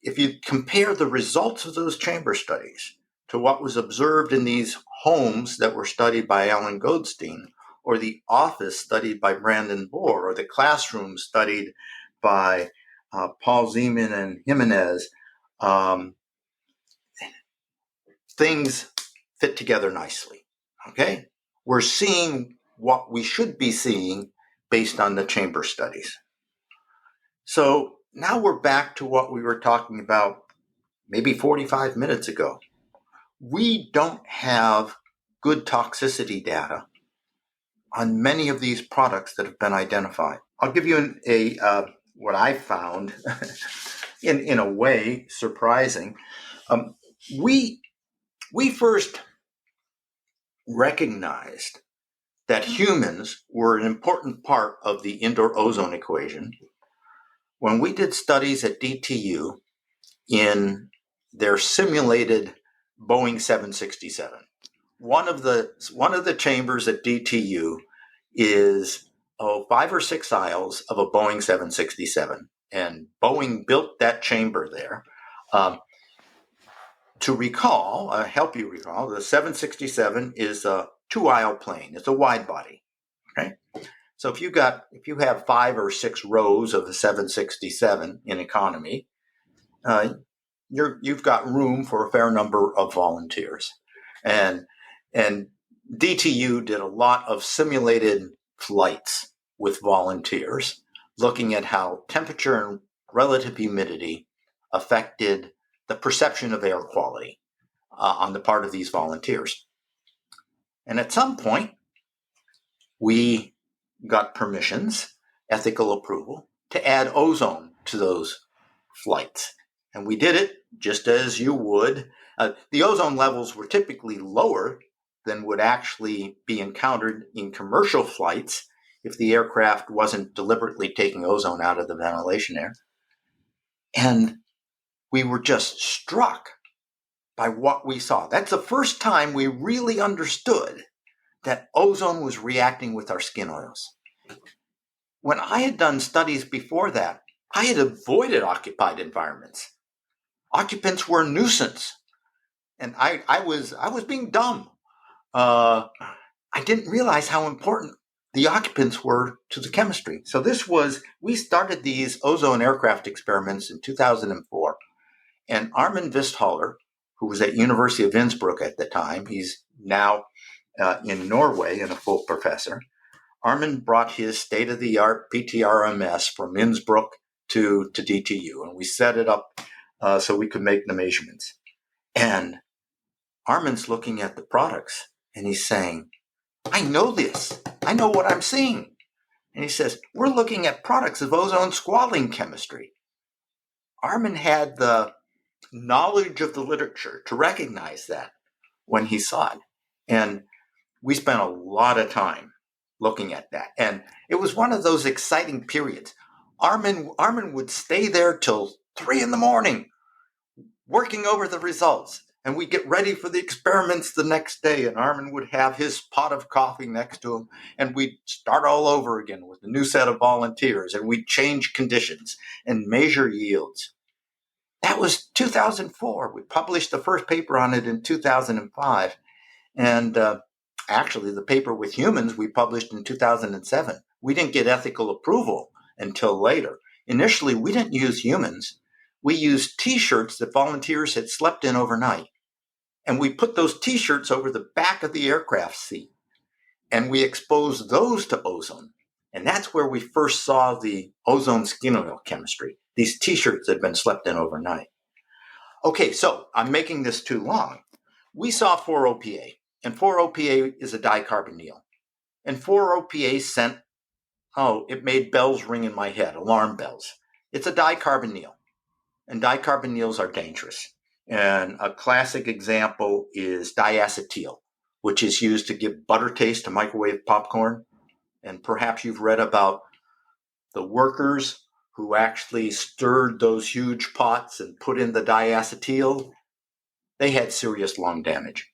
if you compare the results of those chamber studies to what was observed in these homes that were studied by Alan Goldstein, or the office studied by Brandon Bohr, or the classroom studied by Paul Zeman and Jimenez, things fit together nicely. Okay? We're seeing what we should be seeing based on the chamber studies. So now we're back to what we were talking about maybe 45 minutes ago. We don't have good toxicity data on many of these products that have been identified. I'll give you what I found in a way surprising. We first recognized that humans were an important part of the indoor ozone equation when we did studies at DTU in their simulated Boeing 767. One of the chambers at DTU is 5 or 6 aisles of a Boeing 767, and Boeing built that chamber there. To help you recall, the 767 is a 2-aisle plane. It's a wide body. Okay, so if you have 5 or 6 rows of the 767 in economy, you've got room for a fair number of volunteers, and DTU did a lot of simulated flights with volunteers, looking at how temperature and relative humidity affected the perception of air quality on the part of these volunteers. And at some point, we got permissions, ethical approval, to add ozone to those flights. And we did it just as you would. The ozone levels were typically lower than would actually be encountered in commercial flights if the aircraft wasn't deliberately taking ozone out of the ventilation air. And we were just struck by what we saw. That's the first time we really understood that ozone was reacting with our skin oils. When I had done studies before that, I had avoided occupied environments. Occupants were a nuisance, and I was being dumb. I didn't realize how important the occupants were to the chemistry. So we started these ozone aircraft experiments in 2004, and Armin Visthaler, who was at University of Innsbruck at the time, he's now in Norway and a full professor, Armin brought his state-of-the-art PTRMS from Innsbruck to DTU, and we set it up so we could make the measurements. And Armin's looking at the products, and he's saying, I know this. I know what I'm seeing. And he says, we're looking at products of ozone squalene chemistry. Armin had the knowledge of the literature to recognize that when he saw it. And we spent a lot of time looking at that. And it was one of those exciting periods. Armin would stay there till 3 a.m. working over the results. And we'd get ready for the experiments the next day. And Armin would have his pot of coffee next to him. And we'd start all over again with a new set of volunteers. And we'd change conditions and measure yields. That was 2004. We published the first paper on it in 2005. And actually, the paper with humans we published in 2007. We didn't get ethical approval until later. Initially, we didn't use humans. We used T-shirts that volunteers had slept in overnight. And we put those T-shirts over the back of the aircraft seat. And we exposed those to ozone. And that's where we first saw the ozone skin oil chemistry. These T-shirts had been slept in overnight. Okay, so I'm making this too long. We saw 4-OPA. And 4-OPA is a dicarbonyl. And 4-OPA sent, it made bells ring in my head, alarm bells. It's a dicarbonyl. And dicarbonyls are dangerous. And a classic example is diacetyl, which is used to give butter taste to microwave popcorn. And perhaps you've read about the workers who actually stirred those huge pots and put in the diacetyl. They had serious lung damage.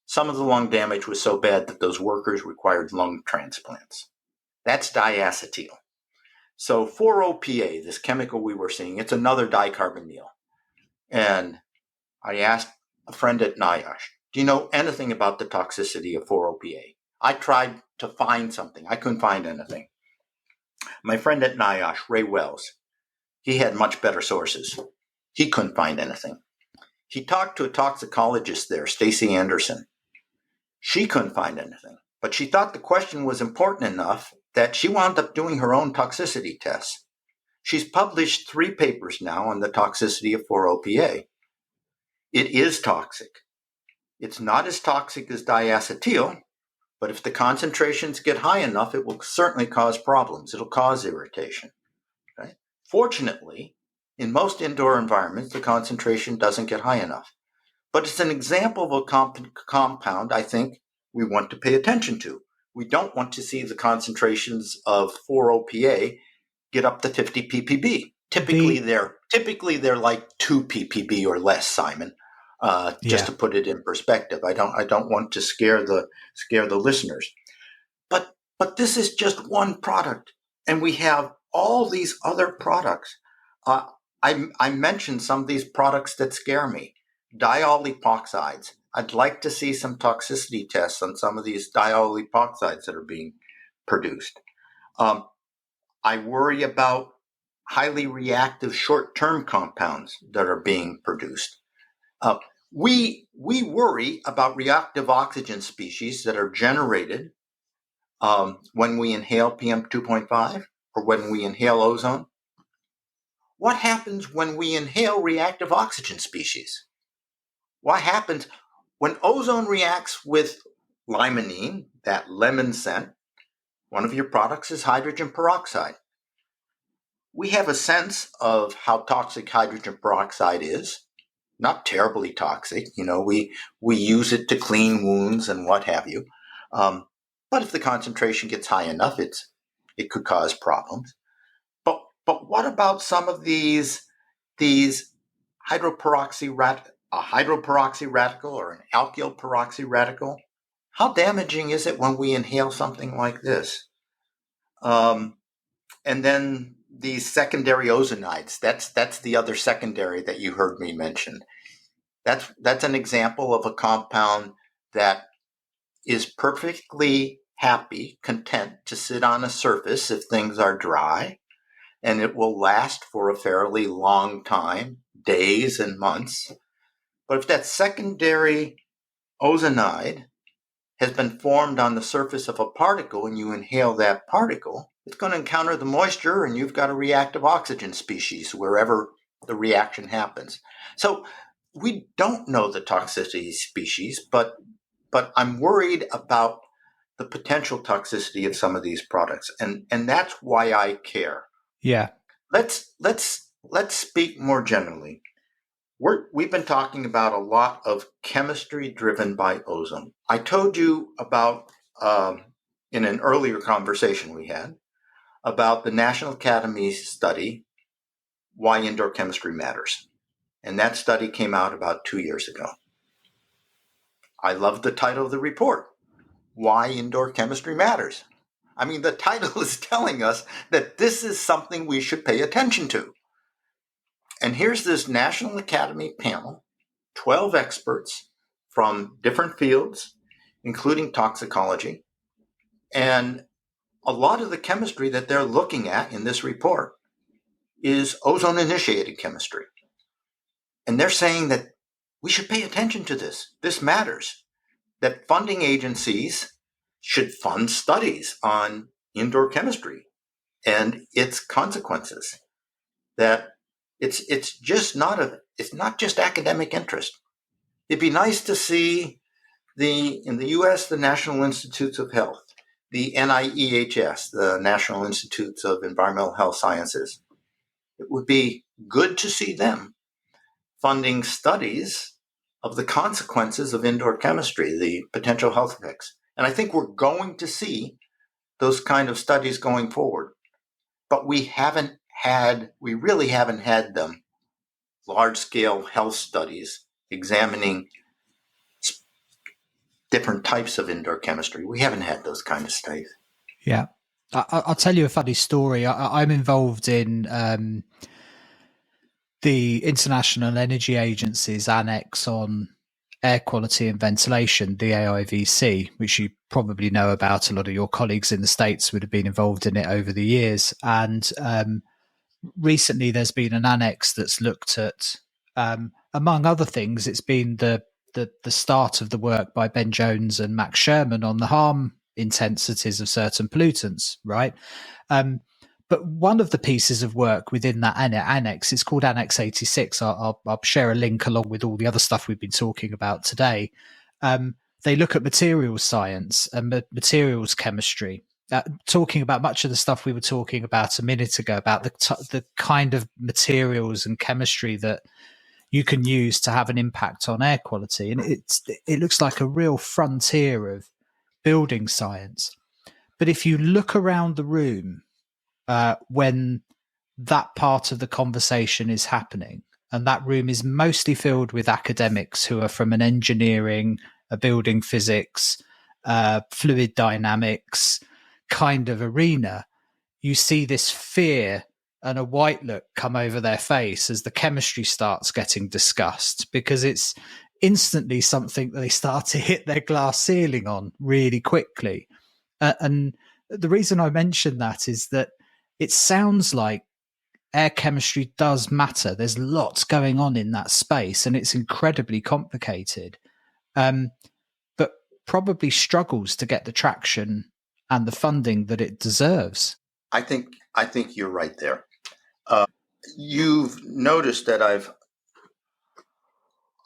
Some of the lung damage was so bad that those workers required lung transplants. That's diacetyl. So 4-OPA, this chemical we were seeing, it's another dicarbonyl. And I asked a friend at NIOSH, do you know anything about the toxicity of 4-OPA? I tried to find something. I couldn't find anything. My friend at NIOSH, Ray Wells, he had much better sources. He couldn't find anything. He talked to a toxicologist there, Stacy Anderson. She couldn't find anything, but she thought the question was important enough that she wound up doing her own toxicity tests. She's published 3 papers now on the toxicity of 4-OPA. It is toxic. It's not as toxic as diacetyl, but if the concentrations get high enough, it will certainly cause problems. It'll cause irritation. Okay? Fortunately, in most indoor environments, the concentration doesn't get high enough. But it's an example of a compound I think we want to pay attention to. We don't want to see the concentrations of 4-OPA get up to 50 ppb. Typically, they're like 2 ppb or less, Simon. Just to put it in perspective, I don't want to scare the listeners. But this is just one product, and we have all these other products. I mentioned some of these products that scare me. Diol epoxides. I'd like to see some toxicity tests on some of these diol epoxides that are being produced. I worry about highly reactive short-term compounds that are being produced. We worry about reactive oxygen species that are generated when we inhale PM 2.5 or when we inhale ozone. What happens when we inhale reactive oxygen species? What happens when ozone reacts with limonene, that lemon scent? One of your products is hydrogen peroxide. We have a sense of how toxic hydrogen peroxide is. Not terribly toxic. We use it to clean wounds and what have you. But if the concentration gets high enough, it could cause problems. But what about some of these hydroperoxy a hydroperoxy radical or an alkyl peroxy radical? How damaging is it when we inhale something like this? And then these secondary ozonides. That's the other secondary that you heard me mention. That's an example of a compound that is perfectly happy, content to sit on a surface if things are dry, and it will last for a fairly long time, days and months. But if that secondary ozonide has been formed on the surface of a particle and you inhale that particle, it's going to encounter the moisture and you've got a reactive oxygen species wherever the reaction happens. So we don't know the toxicity species, but I'm worried about the potential toxicity of some of these products, and that's why I care. Yeah. Let's speak more generally. We've been talking about a lot of chemistry driven by ozone. I told you about in an earlier conversation we had about the National Academy's study, Why Indoor Chemistry Matters. And that study came out about 2 years ago. I love the title of the report, Why Indoor Chemistry Matters. I mean, the title is telling us that this is something we should pay attention to. And here's this National Academy panel, 12 experts from different fields, including toxicology. And a lot of the chemistry that they're looking at in this report is ozone-initiated chemistry. And they're saying that we should pay attention to this. This matters. That funding agencies should fund studies on indoor chemistry and its consequences. That it's not just academic interest. It'd be nice to see in the U.S. the National Institutes of Health, the NIEHS, the National Institutes of Environmental Health Sciences. It would be good to see them funding studies of the consequences of indoor chemistry, the potential health effects. And I think we're going to see those kind of studies going forward. But we really haven't had them large-scale health studies examining different types of indoor chemistry. We haven't had those kind of studies. Yeah. I'll tell you a funny story. I'm involved in the International Energy Agency's annex on air quality and ventilation, the AIVC, which you probably know about. A lot of your colleagues in the States would have been involved in it over the years. And recently there's been an annex that's looked at, among other things, it's been the start of the work by Ben Jones and Max Sherman on the harm intensities of certain pollutants, right? But one of the pieces of work within that annex is called Annex 86. I'll share a link along with all the other stuff we've been talking about today. They look at materials science and materials chemistry, talking about much of the stuff we were talking about a minute ago, about the kind of materials and chemistry that you can use to have an impact on air quality. And it looks like a real frontier of building science. But if you look around the room when that part of the conversation is happening, and that room is mostly filled with academics who are from an engineering, a building physics, fluid dynamics kind of arena, you see this fear and a white look come over their face as the chemistry starts getting discussed, because it's instantly something that they start to hit their glass ceiling on really quickly. And the reason I mention that is that it sounds like air chemistry does matter. There's lots going on in that space and it's incredibly complicated, but probably struggles to get the traction and the funding that it deserves. I think you're right there. You've noticed that I've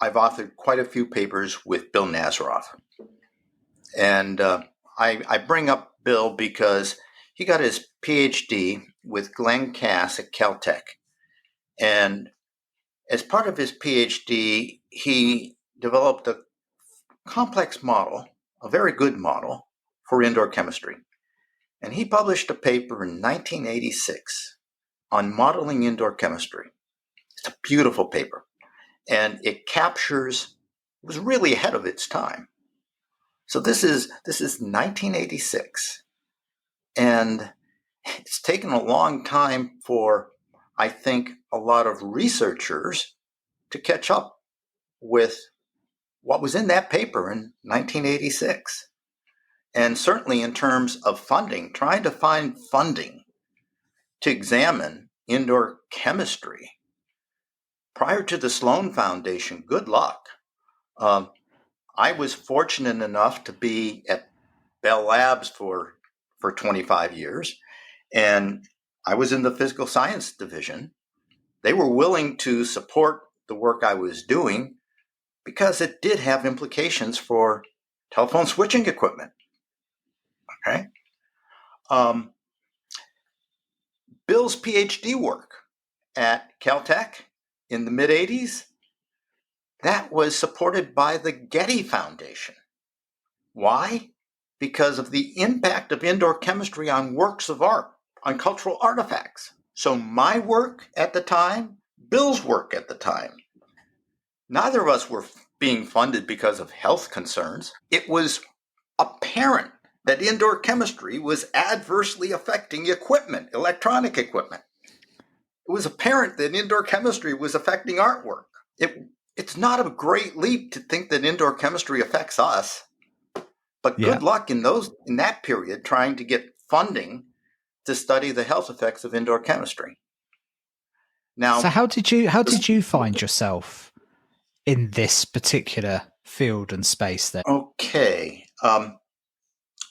authored quite a few papers with Bill Nazaroff. And I bring up Bill because he got his Ph.D. with Glenn Cass at Caltech. And as part of his Ph.D., he developed a complex model, a very good model for indoor chemistry. And he published a paper in 1986 on modeling indoor chemistry. It's a beautiful paper. And it was really ahead of its time. So this is 1986. And it's taken a long time for, I think, a lot of researchers to catch up with what was in that paper in 1986. And certainly in terms of funding, trying to find funding to examine indoor chemistry prior to the Sloan Foundation, good luck. I was fortunate enough to be at Bell Labs for 25 years, and I was in the physical science division. They were willing to support the work I was doing because it did have implications for telephone switching equipment. Okay. Bill's PhD work at Caltech in the mid-'80s, that was supported by the Getty Foundation. Why? Because of the impact of indoor chemistry on works of art, on cultural artifacts. So my work at the time, Bill's work at the time, neither of us were being funded because of health concerns. It was apparent that indoor chemistry was adversely affecting equipment, electronic equipment. It was apparent that indoor chemistry was affecting artwork. It's not a great leap to think that indoor chemistry affects us, but good luck in that period trying to get funding to study the health effects of indoor chemistry. Now, so how did you find yourself in this particular field and space then? Okay.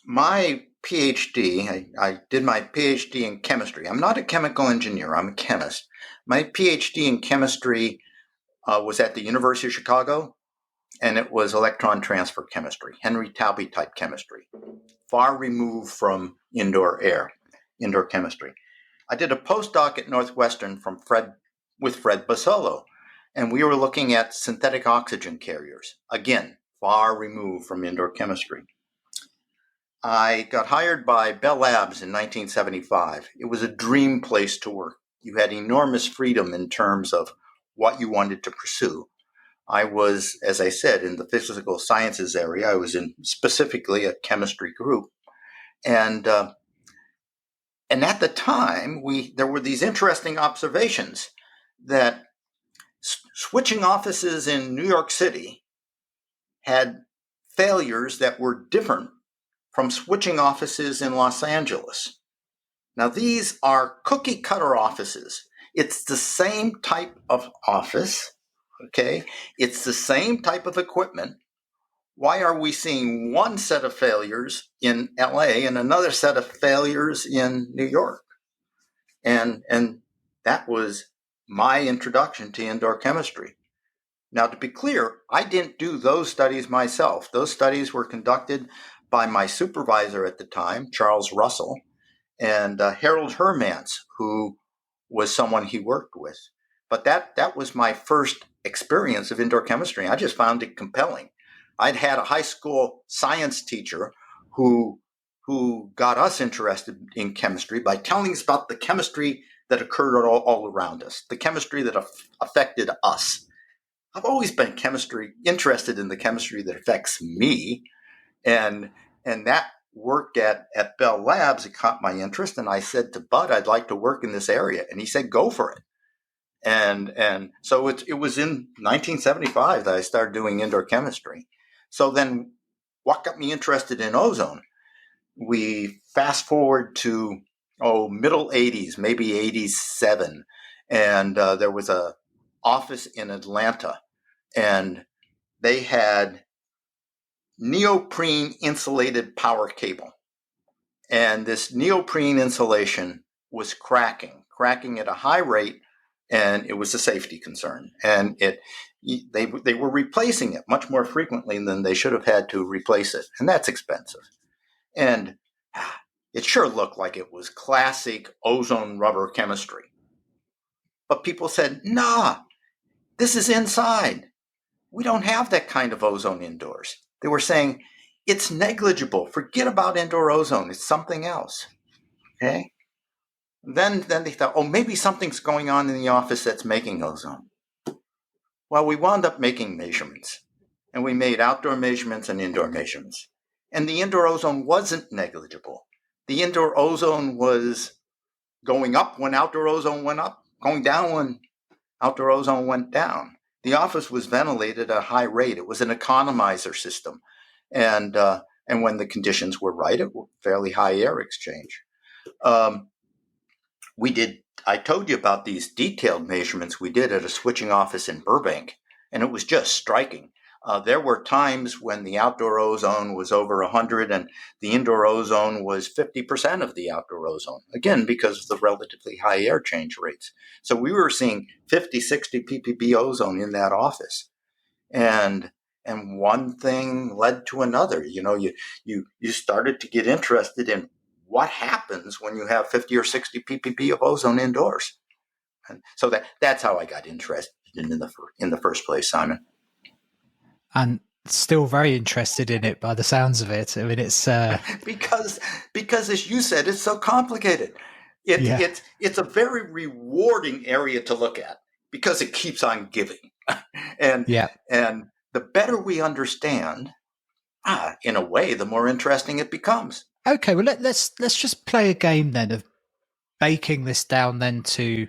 My PhD, I did my PhD in chemistry. I'm not a chemical engineer, I'm a chemist. My PhD in chemistry was at the University of Chicago, and it was electron transfer chemistry, Henry Tauby type chemistry, far removed from indoor chemistry. I did a postdoc at Northwestern with Fred Basolo, and we were looking at synthetic oxygen carriers, again, far removed from indoor chemistry. I got hired by Bell Labs in 1975. It was a dream place to work. You had enormous freedom in terms of what you wanted to pursue. I was, as I said, in the physical sciences area. I was in specifically a chemistry group. And at the time, there were these interesting observations that switching offices in New York City had failures that were different from switching offices in Los Angeles. Now, these are cookie cutter offices. It's the same type of office, okay? It's the same type of equipment. Why are we seeing one set of failures in LA and another set of failures in New York? And that was my introduction to indoor chemistry. Now, to be clear, I didn't do those studies myself. Those studies were conducted by my supervisor at the time, Charles Russell, and Harold Hermans, who was someone he worked with. But that was my first experience of indoor chemistry. I just found it compelling. I'd had a high school science teacher who got us interested in chemistry by telling us about the chemistry that occurred all around us, the chemistry that affected us. I've always been interested in the chemistry that affects me, and that work at Bell Labs, it caught my interest, and I said to Bud, I'd like to work in this area, and he said, go for it. And so it was in 1975 that I started doing indoor chemistry. So then what got me interested in ozone? We fast forward to, middle 80s, maybe 87, and there was a office in Atlanta, and they had neoprene insulated power cable. And this neoprene insulation was cracking at a high rate, and it was a safety concern. And they were replacing it much more frequently than they should have had to replace it, and that's expensive. And it sure looked like it was classic ozone rubber chemistry. But people said, nah, this is inside. We don't have that kind of ozone indoors. They were saying, it's negligible. Forget about indoor ozone. It's something else. Okay? Then they thought, maybe something's going on in the office that's making ozone. Well, we wound up making measurements. And we made outdoor measurements and indoor measurements. And the indoor ozone wasn't negligible. The indoor ozone was going up when outdoor ozone went up, going down when outdoor ozone went down. The office was ventilated at a high rate. It was an economizer system. And when the conditions were right, it was fairly high air exchange. I told you about these detailed measurements we did at a switching office in Burbank, and it was just striking. There were times when the outdoor ozone was over 100 and the indoor ozone was 50% of the outdoor ozone, again, because of the relatively high air change rates. So we were seeing 50, 60 ppb ozone in that office. And one thing led to another. You started to get interested in what happens when you have 50 or 60 ppb of ozone indoors. And so that's how I got interested in the first place, Simon. And still very interested in it by the sounds of it. I mean, it's because as you said, it's so complicated. It's a very rewarding area to look at because it keeps on giving, and the better we understand, in a way, the more interesting it becomes. Okay, well let's just play a game then of breaking this down then to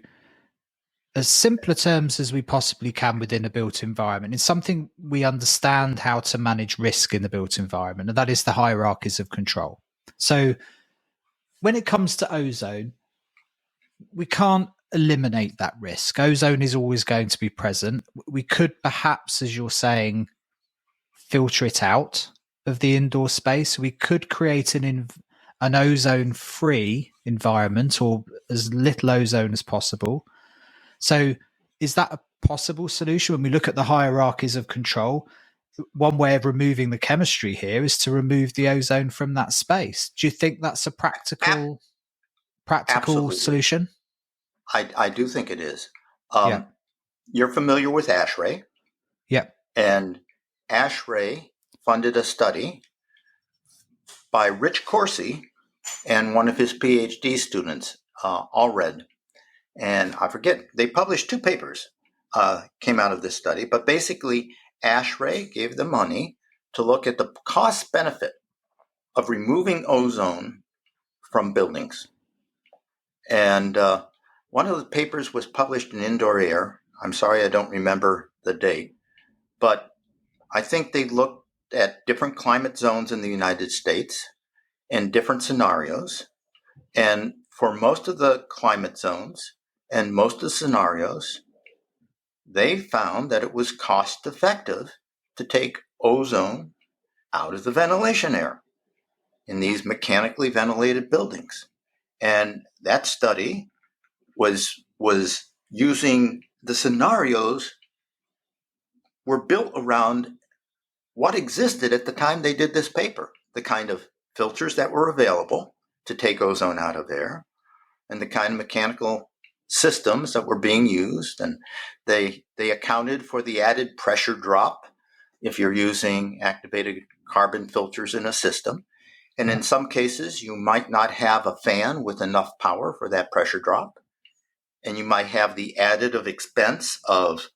as simpler terms as we possibly can within a built environment. It's something we understand how to manage risk in the built environment, and that is the hierarchies of control. So when it comes to ozone, we can't eliminate that risk. Ozone is always going to be present. We could perhaps, as you're saying, filter it out of the indoor space. We could create an ozone-free environment or as little ozone as possible. So is that a possible solution? When we look at the hierarchies of control, one way of removing the chemistry here is to remove the ozone from that space. Do you think that's a practical Absolutely. solution? I do think it is. You're familiar with ASHRAE? Yep. And ASHRAE funded a study by Rich Corsi and one of his Ph.D. students, Allred. And I forget, they published 2 papers came out of this study, but basically ASHRAE gave them money to look at the cost benefit of removing ozone from buildings. And one of the papers was published in Indoor Air. I'm sorry, I don't remember the date, but I think they looked at different climate zones in the United States and different scenarios. And for most of the climate zones and most of the scenarios, they found that it was cost effective to take ozone out of the ventilation air in these mechanically ventilated buildings. And that study was using the scenarios were built around what existed at the time they did this paper, the kind of filters that were available to take ozone out of air, and the kind of mechanical systems that were being used. And they accounted for the added pressure drop if you're using activated carbon filters in a system. And in some cases, you might not have a fan with enough power for that pressure drop. And you might have the additive expense of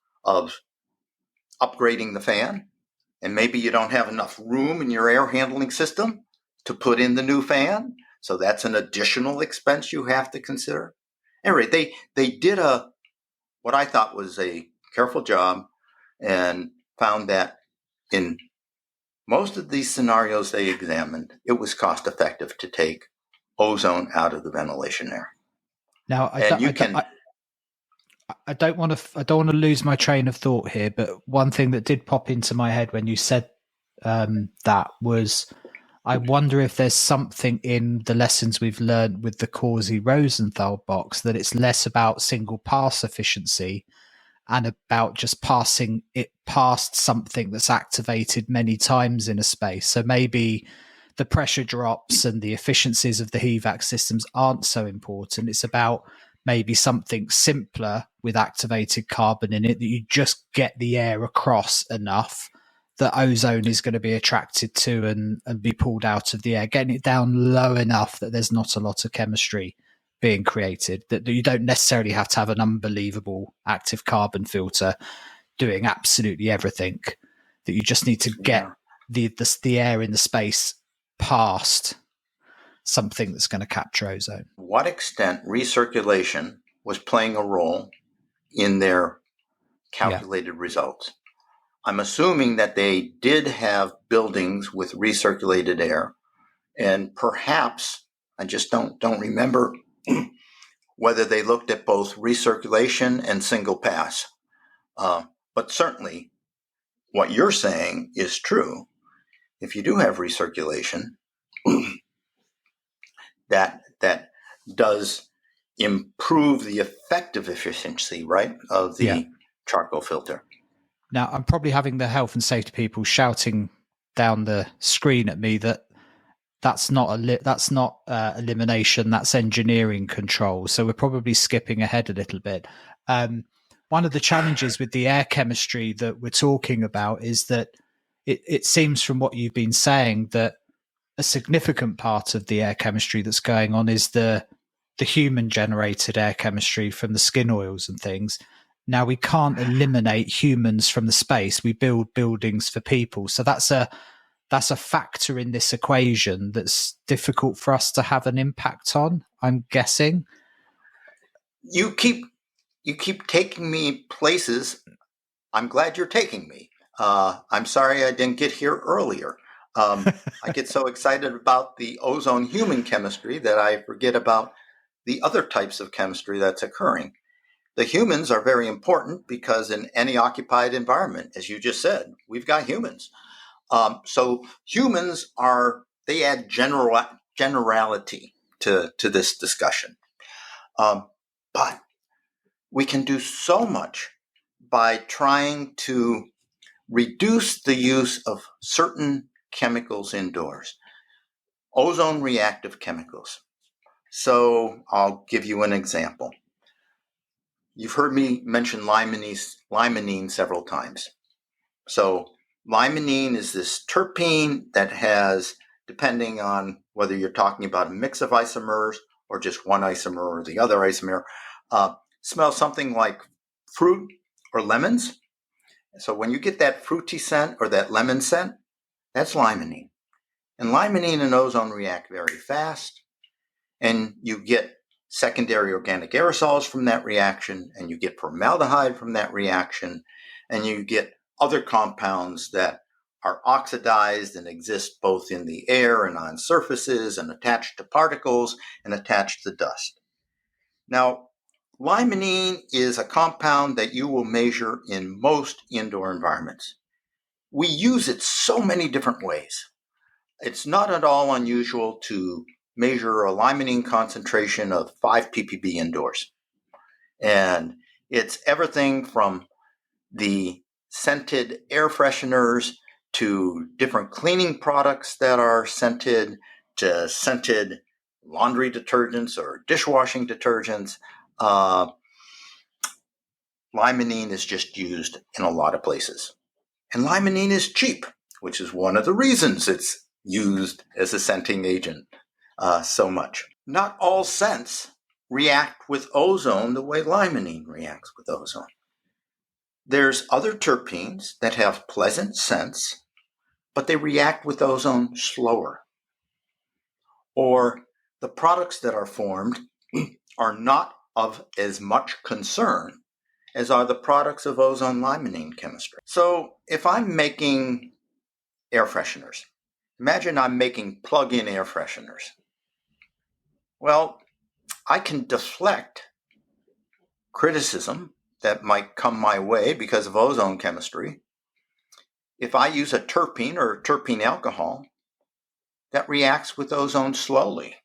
upgrading the fan. And maybe you don't have enough room in your air handling system to put in the new fan. So that's an additional expense you have to consider. Anyway, they did what I thought was a careful job and found that in most of these scenarios they examined, it was cost effective to take ozone out of the ventilation air. Now, I don't want to lose my train of thought here, but one thing that did pop into my head when you said that was, I wonder if there's something in the lessons we've learned with the Corsi-Rosenthal box that it's less about single pass efficiency and about just passing it past something that's activated many times in a space. So maybe the pressure drops and the efficiencies of the HVAC systems aren't so important. It's about maybe something simpler with activated carbon in it that you just get the air across enough that ozone is going to be attracted to and be pulled out of the air, getting it down low enough that there's not a lot of chemistry being created, that you don't necessarily have to have an unbelievable active carbon filter doing absolutely everything, that you just need to get the air in the space past something that's going to capture ozone. What extent recirculation was playing a role in their calculated results? I'm assuming that they did have buildings with recirculated air, and perhaps, I just don't remember whether they looked at both recirculation and single pass. But certainly, what you're saying is true. If you do have recirculation, that does improve the effective efficiency, right, of the charcoal filter. Now, I'm probably having the health and safety people shouting down the screen at me that that's not elimination, that's engineering control. So we're probably skipping ahead a little bit. One of the challenges with the air chemistry that we're talking about is that it seems from what you've been saying that a significant part of the air chemistry that's going on is the human generated air chemistry from the skin oils and things. Now, we can't eliminate humans from the space. We build buildings for people. So that's a factor in this equation that's difficult for us to have an impact on, I'm guessing. You keep taking me places. I'm glad you're taking me. I'm sorry I didn't get here earlier. I get so excited about the ozone human chemistry that I forget about the other types of chemistry that's occurring. The humans are very important because in any occupied environment, as you just said, we've got humans. So humans they add generality to this discussion. But we can do so much by trying to reduce the use of certain chemicals indoors, ozone reactive chemicals. So I'll give you an example. You've heard me mention limonene several times. So limonene is this terpene that has, depending on whether you're talking about a mix of isomers or just one isomer or the other isomer, smells something like fruit or lemons. So when you get that fruity scent or that lemon scent, that's limonene. And limonene and ozone react very fast, and you get secondary organic aerosols from that reaction, and you get formaldehyde from that reaction, and you get other compounds that are oxidized and exist both in the air and on surfaces and attached to particles and attached to dust. Now, limonene is a compound that you will measure in most indoor environments. We use it so many different ways. It's not at all unusual to measure a limonene concentration of 5 ppb indoors. And it's everything from the scented air fresheners to different cleaning products that are scented to scented laundry detergents or dishwashing detergents. Limonene is just used in a lot of places. And limonene is cheap, which is one of the reasons it's used as a scenting agent so much. Not all scents react with ozone the way limonene reacts with ozone. There's other terpenes that have pleasant scents, but they react with ozone slower. Or the products that are formed are not of as much concern as are the products of ozone limonene chemistry. So if I'm making air fresheners, imagine I'm making plug-in air fresheners. Well, I can deflect criticism that might come my way because of ozone chemistry if I use a terpene or a terpene alcohol that reacts with ozone slowly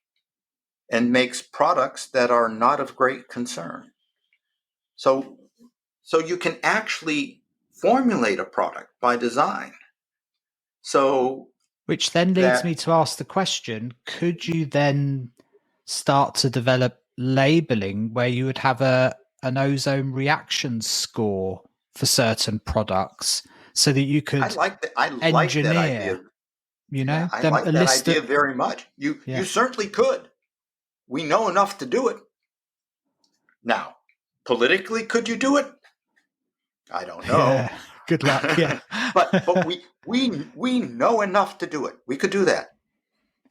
and makes products that are not of great concern. So you can actually formulate a product by design. Which then leads me to ask the question, could you then start to develop labeling where you would have an ozone reaction score for certain products so that you could engineer, that idea. You know, I like that idea very much. You certainly could. We know enough to do it. Now, politically, could you do it? I don't know. Yeah. Good luck. Yeah. but we know enough to do it. We could do that.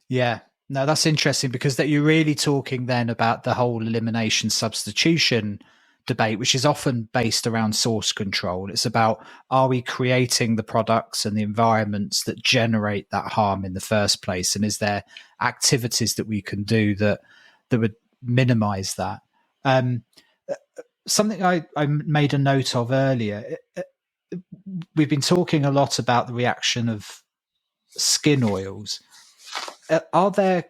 Yeah. No, that's interesting because that you're really talking then about the whole elimination substitution debate, which is often based around source control. It's about, are we creating the products and the environments that generate that harm in the first place? And is there activities that we can do that would minimize that? Something I made a note of earlier, we've been talking a lot about the reaction of skin oils. Are there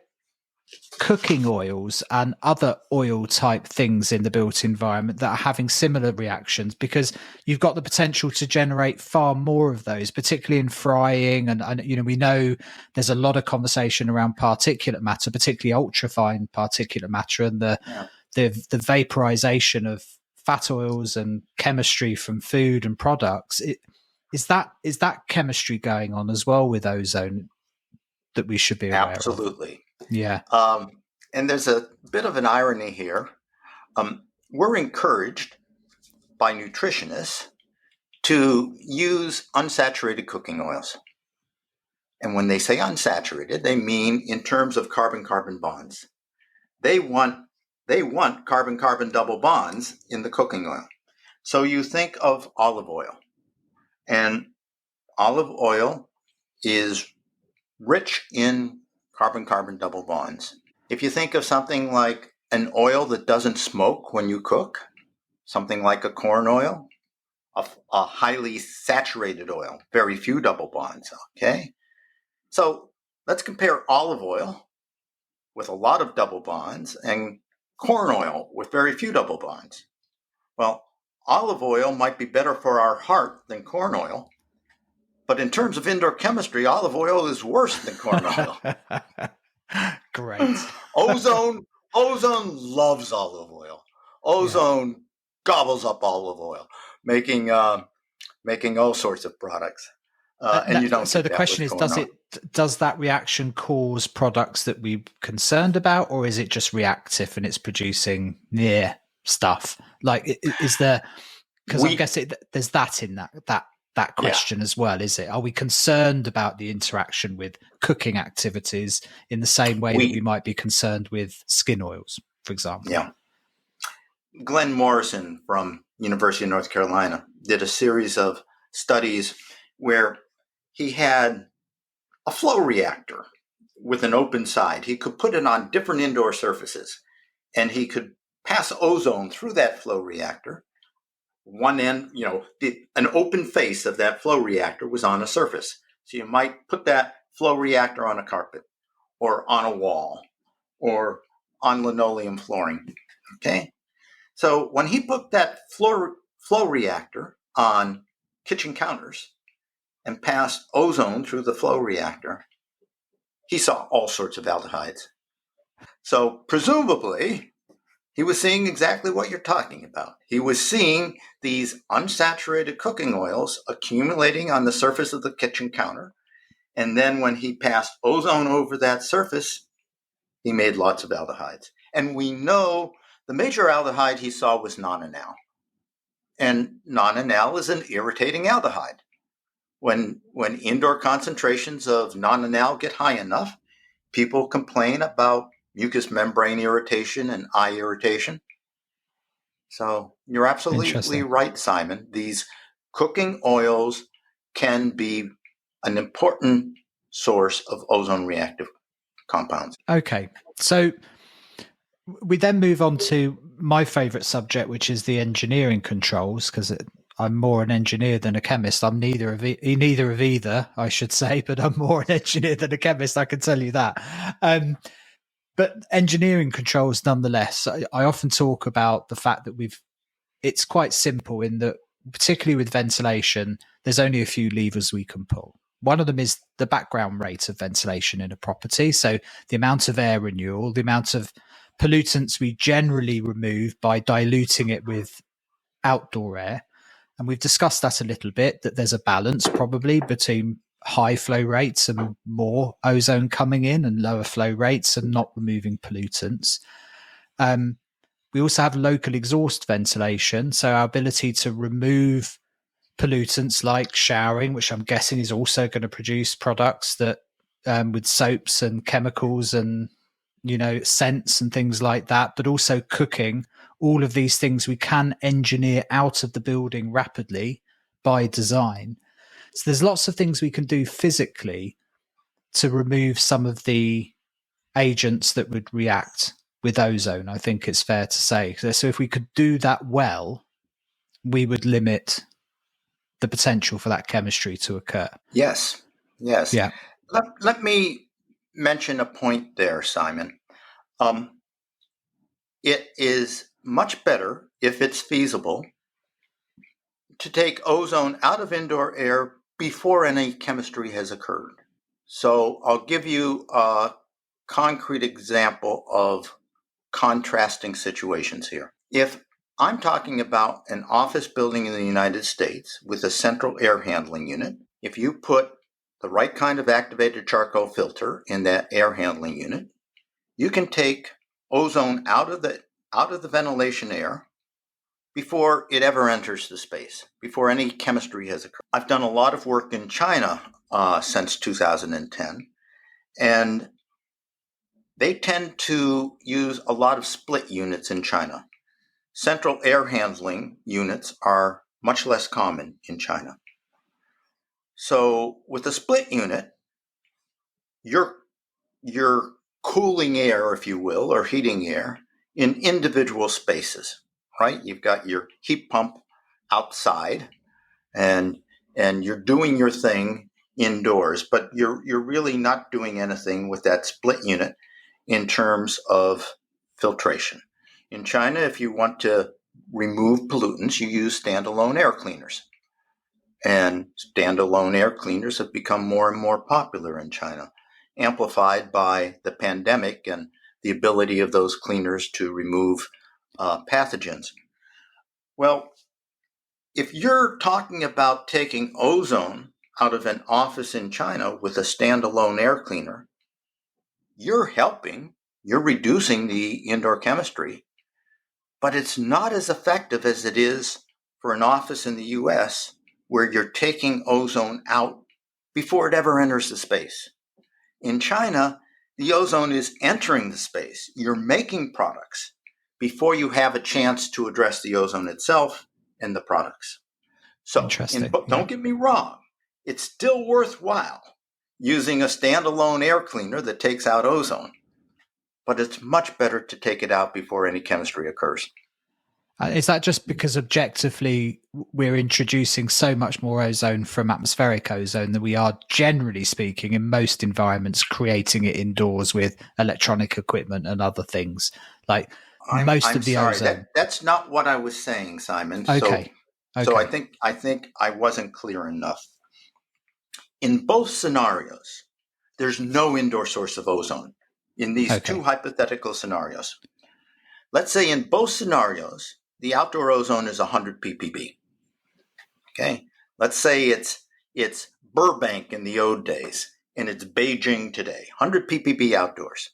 cooking oils and other oil type things in the built environment that are having similar reactions? Because you've got the potential to generate far more of those, particularly in frying. And we know there's a lot of conversation around particulate matter, particularly ultrafine particulate matter, and the vaporization of fat oils and chemistry from food and products. Is that chemistry going on as well with ozone that we should be aware of? Absolutely. Yeah. And there's a bit of an irony here. We're encouraged by nutritionists to use unsaturated cooking oils. And when they say unsaturated, they mean in terms of carbon-carbon bonds. They want carbon-carbon double bonds in the cooking oil. So you think of olive oil. And olive oil is rich in carbon-carbon double bonds. If you think of something like an oil that doesn't smoke when you cook, something like a corn oil, a highly saturated oil, very few double bonds, okay? So let's compare olive oil with a lot of double bonds and corn oil with very few double bonds. Well, olive oil might be better for our heart than corn oil, but in terms of indoor chemistry, olive oil is worse than corn oil. Great. Ozone loves olive oil. Ozone gobbles up olive oil, making all sorts of products. And you don't. So the question is, does that reaction cause products that we're concerned about, or is it just reactive and it's producing stuff? Like, is there? Because I guess there's that in that question as well, is it? Are we concerned about the interaction with cooking activities in the same way that we might be concerned with skin oils, for example? Yeah. Glenn Morrison from University of North Carolina did a series of studies where he had a flow reactor with an open side. He could put it on different indoor surfaces, and he could pass ozone through that flow reactor. One end, an open face of that flow reactor was on a surface. So you might put that flow reactor on a carpet or on a wall or on linoleum flooring. Okay. So when he put that flow reactor on kitchen counters and passed ozone through the flow reactor, he saw all sorts of aldehydes. So presumably, he was seeing exactly what you're talking about. He was seeing these unsaturated cooking oils accumulating on the surface of the kitchen counter. And then when he passed ozone over that surface, he made lots of aldehydes. And we know the major aldehyde he saw was nonenal. And nonenal is an irritating aldehyde. When indoor concentrations of nonenal get high enough, people complain about mucous membrane irritation and eye irritation. So you're absolutely right, Simon. These cooking oils can be an important source of ozone reactive compounds. Okay. So we then move on to my favorite subject, which is the engineering controls, because I'm more an engineer than a chemist. I'm neither of either, I should say, but I'm more an engineer than a chemist. I can tell you that. But engineering controls, nonetheless, I often talk about the fact that it's quite simple in that, particularly with ventilation, there's only a few levers we can pull. One of them is the background rate of ventilation in a property. So the amount of air renewal, the amount of pollutants we generally remove by diluting it with outdoor air. And we've discussed that a little bit, that there's a balance probably between high flow rates and more ozone coming in and lower flow rates and not removing pollutants. We also have local exhaust ventilation. So our ability to remove pollutants like showering, which I'm guessing is also going to produce products that with soaps and chemicals and, scents and things like that, but also cooking. All of these things we can engineer out of the building rapidly by design. So there's lots of things we can do physically to remove some of the agents that would react with ozone, I think it's fair to say. So if we could do that well, we would limit the potential for that chemistry to occur. Yes. Yeah. Let me mention a point there, Simon. It is much better, if it's feasible, to take ozone out of indoor air before any chemistry has occurred. So I'll give you a concrete example of contrasting situations here. If I'm talking about an office building in the United States with a central air handling unit, if you put the right kind of activated charcoal filter in that air handling unit, you can take ozone out of the ventilation air before it ever enters the space, before any chemistry has occurred. I've done a lot of work in China since 2010, and they tend to use a lot of split units in China. Central air handling units are much less common in China. So with a split unit, you're cooling air, if you will, or heating air in individual spaces, right? You've got your heat pump outside, and you're doing your thing indoors, but you're really not doing anything with that split unit in terms of filtration. In China, if you want to remove pollutants, you use standalone air cleaners. And standalone air cleaners have become more and more popular in China, amplified by the pandemic and the ability of those cleaners to remove pathogens. Well, if you're talking about taking ozone out of an office in China with a standalone air cleaner, you're reducing the indoor chemistry, but it's not as effective as it is for an office in the US where you're taking ozone out before it ever enters the space. In China, the ozone is entering the space. You're making products before you have a chance to address the ozone itself and the products. So don't get me wrong, it's still worthwhile using a standalone air cleaner that takes out ozone, but it's much better to take it out before any chemistry occurs. Is that just because objectively we're introducing so much more ozone from atmospheric ozone than we are, generally speaking, in most environments, creating it indoors with electronic equipment and other things? Like most of the ozone. That's not what I was saying, Simon. Okay. So I think I wasn't clear enough. In both scenarios, there's no indoor source of ozone in these two hypothetical scenarios. Let's say in both scenarios, the outdoor ozone is 100 ppb. Okay, let's say it's Burbank in the old days and it's Beijing today, 100 ppb outdoors.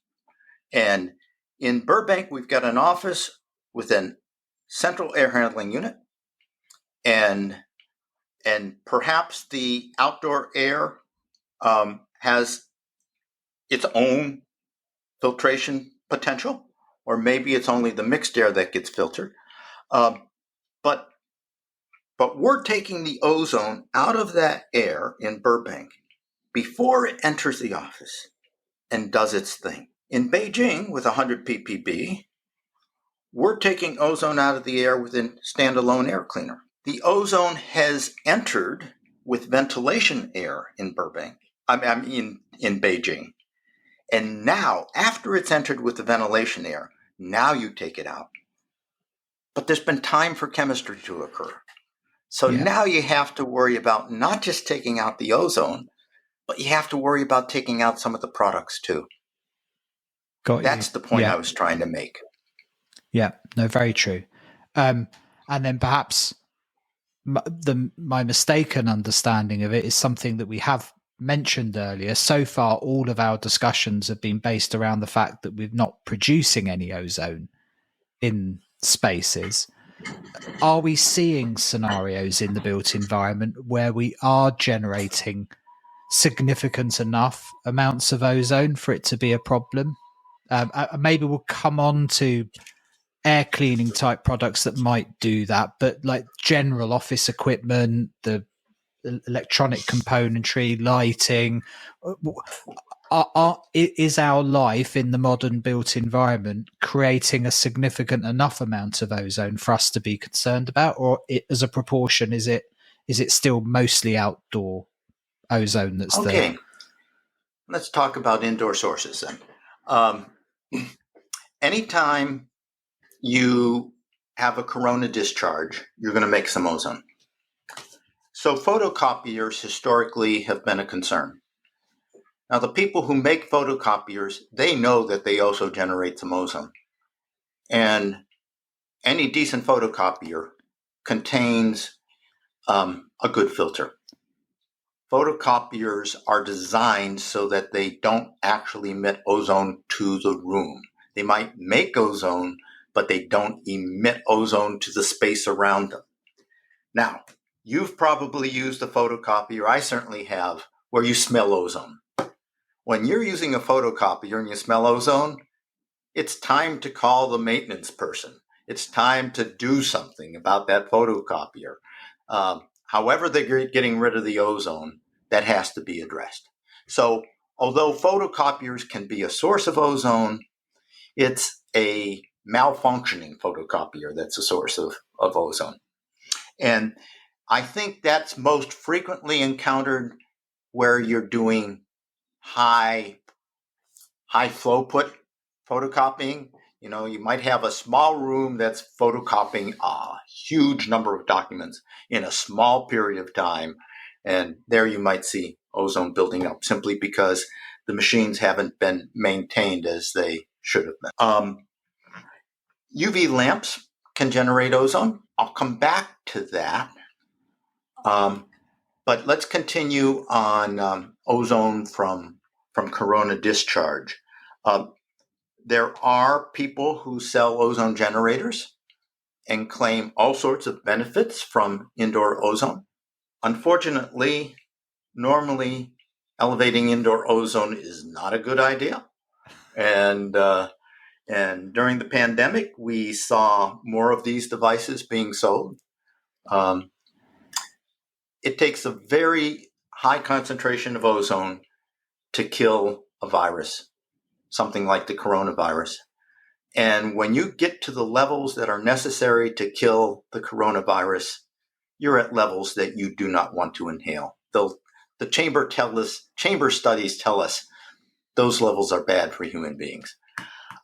And in Burbank, we've got an office with a central air handling unit, and perhaps the outdoor air has its own filtration potential, or maybe it's only the mixed air that gets filtered. But we're taking the ozone out of that air in Burbank before it enters the office and does its thing. In Beijing, with 100 ppb, we're taking ozone out of the air with a standalone air cleaner. The ozone has entered with ventilation air in Burbank. In Beijing. And now, after it's entered with the ventilation air, now you take it out. But there's been time for chemistry to occur. So now you have to worry about not just taking out the ozone, but you have to worry about taking out some of the products too. That's the point I was trying to make. Yeah, no, very true. And then perhaps my mistaken understanding of it is something that we have mentioned earlier. So far, all of our discussions have been based around the fact that we're not producing any ozone in spaces. Are we seeing scenarios in the built environment where we are generating significant enough amounts of ozone for it to be a problem? Maybe we'll come on to air cleaning type products that might do that, but like general office equipment, the electronic componentry, lighting, is our life in the modern built environment creating a significant enough amount of ozone for us to be concerned about, or as a proportion, is it is it still mostly outdoor ozone that's Okay, let's talk about indoor sources then. Anytime you have a corona discharge, you're going to make some ozone. So photocopiers historically have been a concern. Now, the people who make photocopiers, they know that they also generate some ozone. And any decent photocopier contains a good filter. Photocopiers are designed so that they don't actually emit ozone to the room. They might make ozone, but they don't emit ozone to the space around them. Now, you've probably used a photocopier, I certainly have, where you smell ozone. When you're using a photocopier and you smell ozone, it's time to call the maintenance person. It's time to do something about that photocopier. However they're getting rid of the ozone, that has to be addressed. So although photocopiers can be a source of ozone, it's a malfunctioning photocopier that's a source of ozone. And I think that's most frequently encountered where you're doing high flow put photocopying. You know, you might have a small room that's photocopying a huge number of documents in a small period of time. And there you might see ozone building up simply because the machines haven't been maintained as they should have been. UV lamps can generate ozone. I'll come back to that. But let's continue on ozone from corona discharge. There are people who sell ozone generators and claim all sorts of benefits from indoor ozone. Unfortunately, normally elevating indoor ozone is not a good idea. And during the pandemic, we saw more of these devices being sold. It takes a very high concentration of ozone to kill a virus, something like the coronavirus. And when you get to the levels that are necessary to kill the coronavirus, you're at levels that you do not want to inhale. The chamber studies tell us those levels are bad for human beings.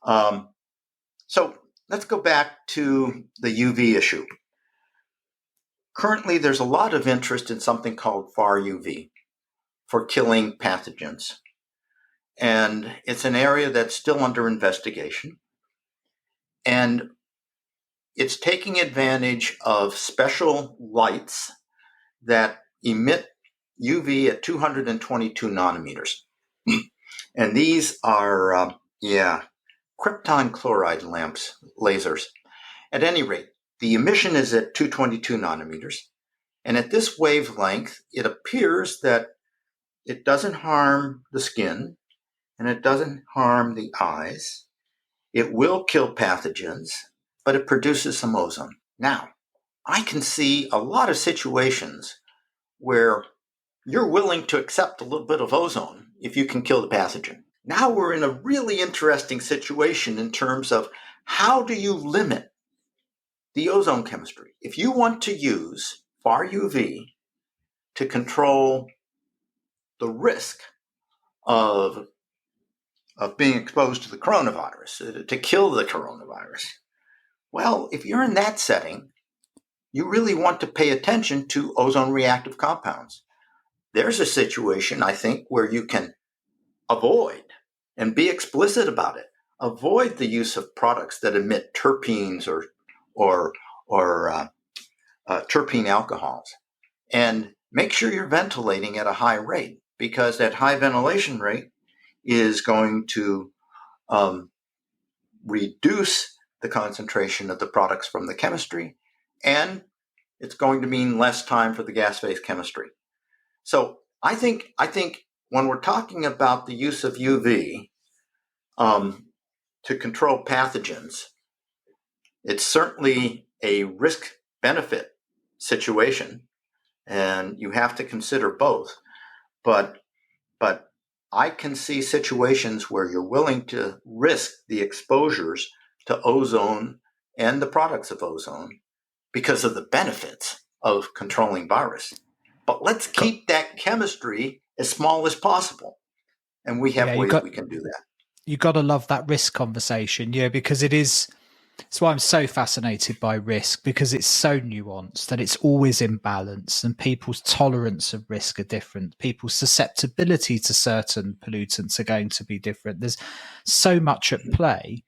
So let's go back to the UV issue. Currently, there's a lot of interest in something called far UV for killing pathogens. And it's an area that's still under investigation. And it's taking advantage of special lights that emit UV at 222 nanometers. And these are, krypton chloride lamps, lasers. At any rate, the emission is at 222 nanometers. And at this wavelength, it appears that it doesn't harm the skin and it doesn't harm the eyes. It will kill pathogens, but it produces some ozone. Now, I can see a lot of situations where you're willing to accept a little bit of ozone if you can kill the pathogen. Now we're in a really interesting situation in terms of how do you limit the ozone chemistry? If you want to use far UV to control the risk of being exposed to the coronavirus, to kill the coronavirus, well, if you're in that setting, you really want to pay attention to ozone reactive compounds. There's a situation, I think, where you can avoid and be explicit about it. Avoid the use of products that emit terpenes or terpene alcohols, and make sure you're ventilating at a high rate, because that high ventilation rate is going to reduce the concentration of the products from the chemistry, and it's going to mean less time for the gas phase chemistry. So I think when we're talking about the use of UV to control pathogens, it's certainly a risk-benefit situation, and you have to consider both. But I can see situations where you're willing to risk the exposures to ozone and the products of ozone because of the benefits. of controlling virus. But let's keep that chemistry as small as possible. And we have ways we can do that. You got to love that risk conversation, because it's why I'm so fascinated by risk, because it's so nuanced and it's always in balance, and people's tolerance of risk are different. People's susceptibility to certain pollutants are going to be different. There's so much at play.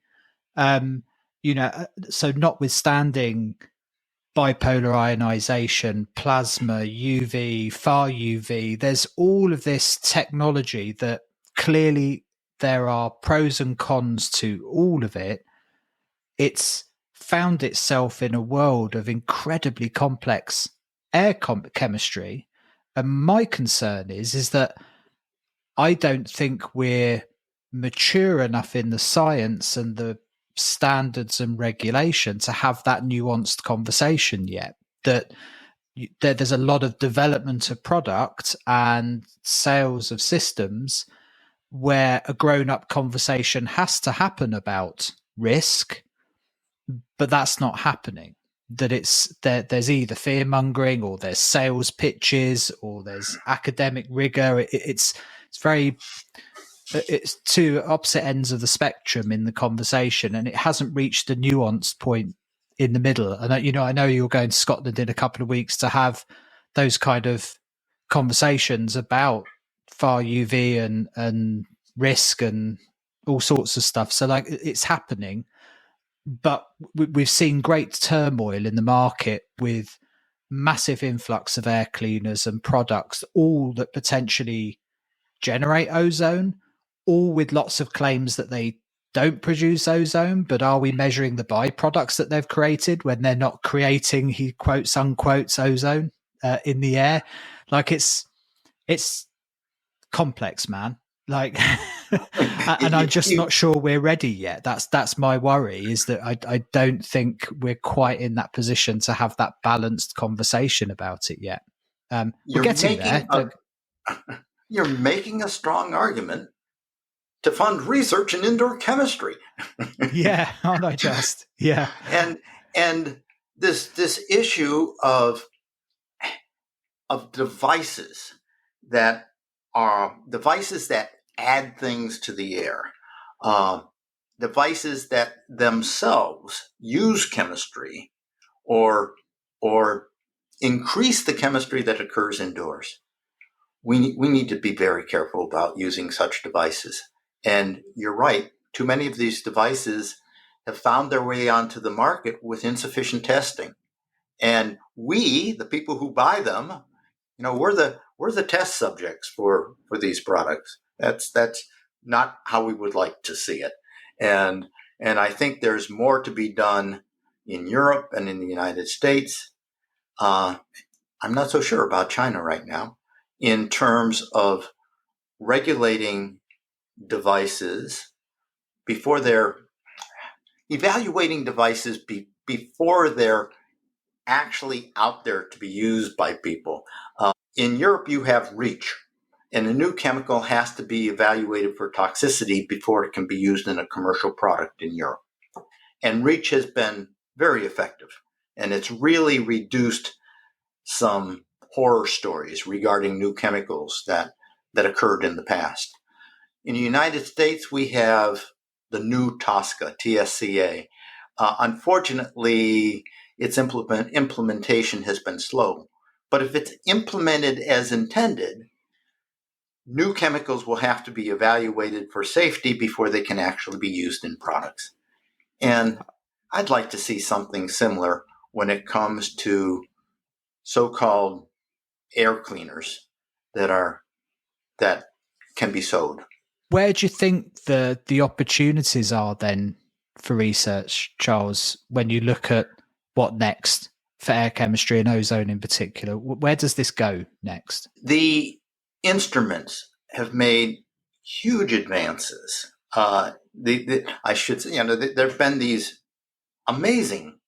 So notwithstanding bipolar ionization, plasma, UV, far UV, there's all of this technology that clearly there are pros and cons to all of it. It's found itself in a world of incredibly complex air chemistry. And my concern is that I don't think we're mature enough in the science and the standards and regulation to have that nuanced conversation yet. That there's a lot of development of product and sales of systems where a grown-up conversation has to happen about risk, but that's not happening. That there's either fear mongering, or there's sales pitches, or there's academic rigor. It's two opposite ends of the spectrum in the conversation, and it hasn't reached a nuanced point in the middle. And I know you're going to Scotland in a couple of weeks to have those kind of conversations about far UV and risk and all sorts of stuff. So it's happening, but we've seen great turmoil in the market with massive influx of air cleaners and products, all that potentially generate ozone, all with lots of claims that they don't produce ozone. But are we measuring the byproducts that they've created when they're not creating, he quotes unquotes, ozone in the air? It's complex, man. And I'm just not sure we're ready yet. That's my worry, is that I don't think we're quite in that position to have that balanced conversation about it yet. We're getting there. You're making a strong argument to fund research in indoor chemistry. Yeah, aren't I just? Yeah. And this issue of devices that add things to the air, devices that themselves use chemistry or increase the chemistry that occurs indoors. We need to be very careful about using such devices. And you're right, too many of these devices have found their way onto the market with insufficient testing. And we, the people who buy them, we're the test subjects for these products. That's not how we would like to see it. And I think there's more to be done in Europe and in the United States. I'm not so sure about China right now in terms of regulating devices before they're evaluating devices before they're actually out there to be used by people. In Europe, you have REACH, and a new chemical has to be evaluated for toxicity before it can be used in a commercial product in Europe. And REACH has been very effective, and it's really reduced some horror stories regarding new chemicals that occurred in the past. In the United States, we have the new TSCA, TSCA. Unfortunately, its implementation has been slow. But if it's implemented as intended, new chemicals will have to be evaluated for safety before they can actually be used in products. And I'd like to see something similar when it comes to so-called air cleaners that can be sold. Where do you think the opportunities are then for research, Charles, when you look at what next for air chemistry and ozone in particular? Where does this go next? The instruments have made huge advances. I should say, there have been these amazing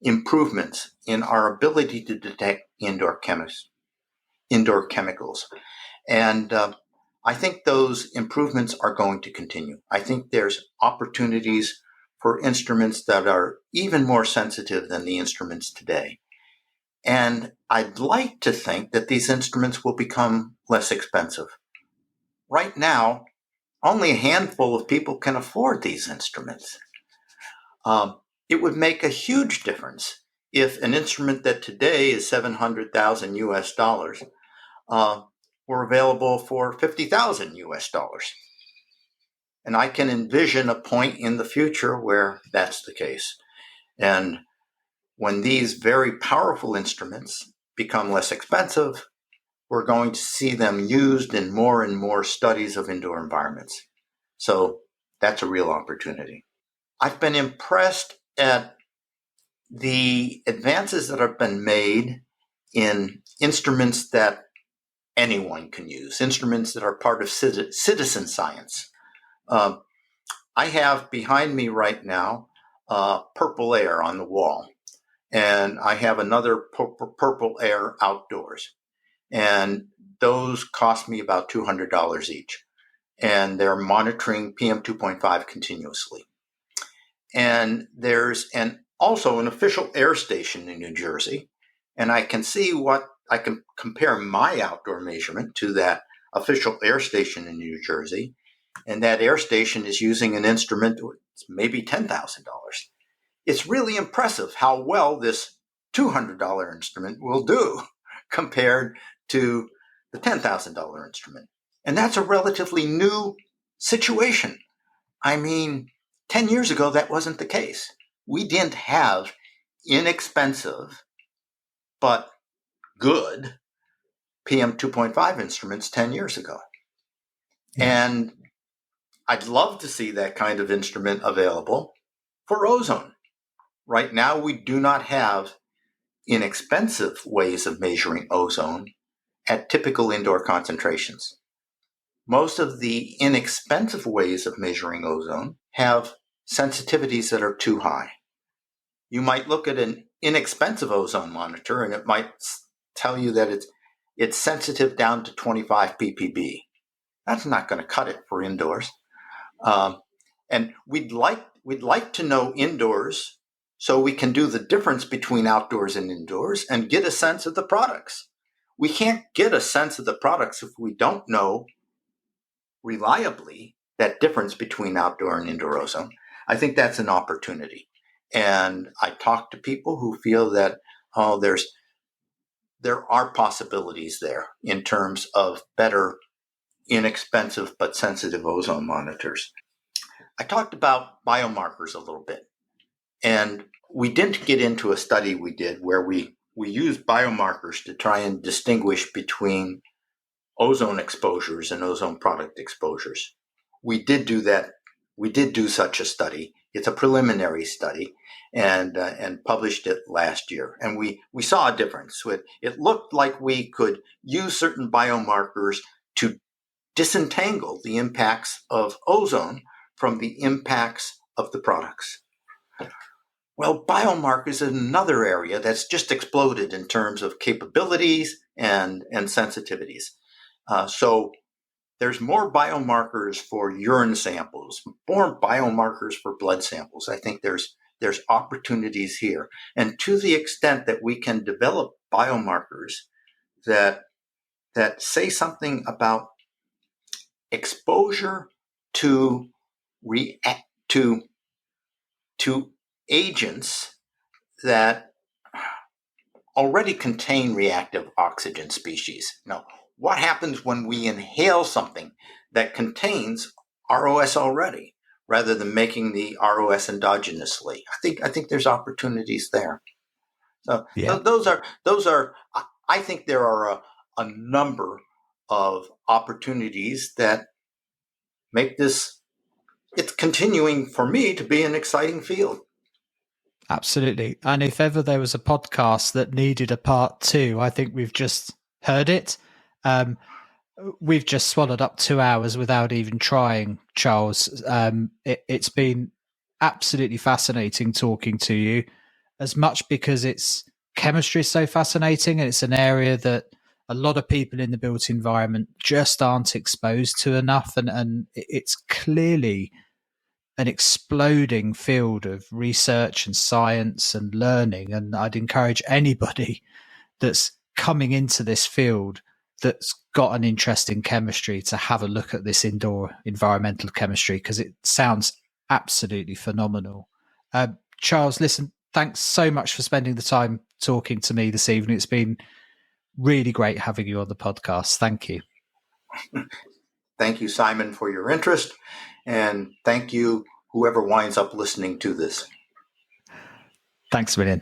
improvements in our ability to detect indoor chemicals. And I think those improvements are going to continue. I think there's opportunities for instruments that are even more sensitive than the instruments today. And I'd like to think that these instruments will become less expensive. Right now, only a handful of people can afford these instruments. It would make a huge difference if an instrument that today is $700,000 US dollars were available for 50,000 US dollars. And I can envision a point in the future where that's the case. And when these very powerful instruments become less expensive, we're going to see them used in more and more studies of indoor environments. So that's a real opportunity. I've been impressed at the advances that have been made in instruments that anyone can use, instruments that are part of citizen science. I have behind me right now purple air on the wall, and I have another purple air outdoors. And those cost me about $200 each. And they're monitoring PM 2.5 continuously. And there's also an official air station in New Jersey. And I can compare my outdoor measurement to that official air station in New Jersey. And that air station is using an instrument that's maybe $10,000. It's really impressive how well this $200 instrument will do compared to the $10,000 instrument. And that's a relatively new situation. I mean, 10 years ago, that wasn't the case. We didn't have inexpensive but good PM 2.5 instruments 10 years ago. Yeah. And I'd love to see that kind of instrument available for ozone. Right now, we do not have inexpensive ways of measuring ozone at typical indoor concentrations. Most of the inexpensive ways of measuring ozone have sensitivities that are too high. You might look at an inexpensive ozone monitor and it might tell you that it's sensitive down to 25 ppb. That's not going to cut it for indoors. And we'd like to know indoors so we can do the difference between outdoors and indoors and get a sense of the products. We can't get a sense of the products if we don't know reliably that difference between outdoor and indoor ozone. I think that's an opportunity. And I talk to people who feel that there are possibilities there in terms of better, inexpensive but sensitive ozone monitors. I talked about biomarkers a little bit. And we didn't get into a study we did where we used biomarkers to try and distinguish between ozone exposures and ozone product exposures. We did do that. We did do such a study. It's a preliminary study and published it last year. And we saw a difference. It looked like we could use certain biomarkers to disentangle the impacts of ozone from the impacts of the products. Well, biomarkers is another area that's just exploded in terms of capabilities and sensitivities. So there's more biomarkers for urine samples, more biomarkers for blood samples. I think there's opportunities here. And to the extent that we can develop biomarkers that say something about exposure to agents that already contain reactive oxygen species. Now, what happens when we inhale something that contains ROS already, rather than making the ROS endogenously? I think there's opportunities there. So yeah. those are. I think there are a number of opportunities that make this. It's continuing for me to be an exciting field. Absolutely. And if ever there was a podcast that needed a part 2, I think we've just heard it. We've just swallowed up 2 hours without even trying, Charles. It's been absolutely fascinating talking to you, as much because chemistry is so fascinating and it's an area that a lot of people in the built environment just aren't exposed to enough. And it's clearly an exploding field of research and science and learning. And I'd encourage anybody that's coming into this field that's got an interest in chemistry to have a look at this indoor environmental chemistry, because it sounds absolutely phenomenal. Charles, listen, thanks so much for spending the time talking to me this evening. It's been really great having you on the podcast. Thank you. Thank you, Simon, for your interest, and thank you, whoever winds up listening to this. Thanks a million.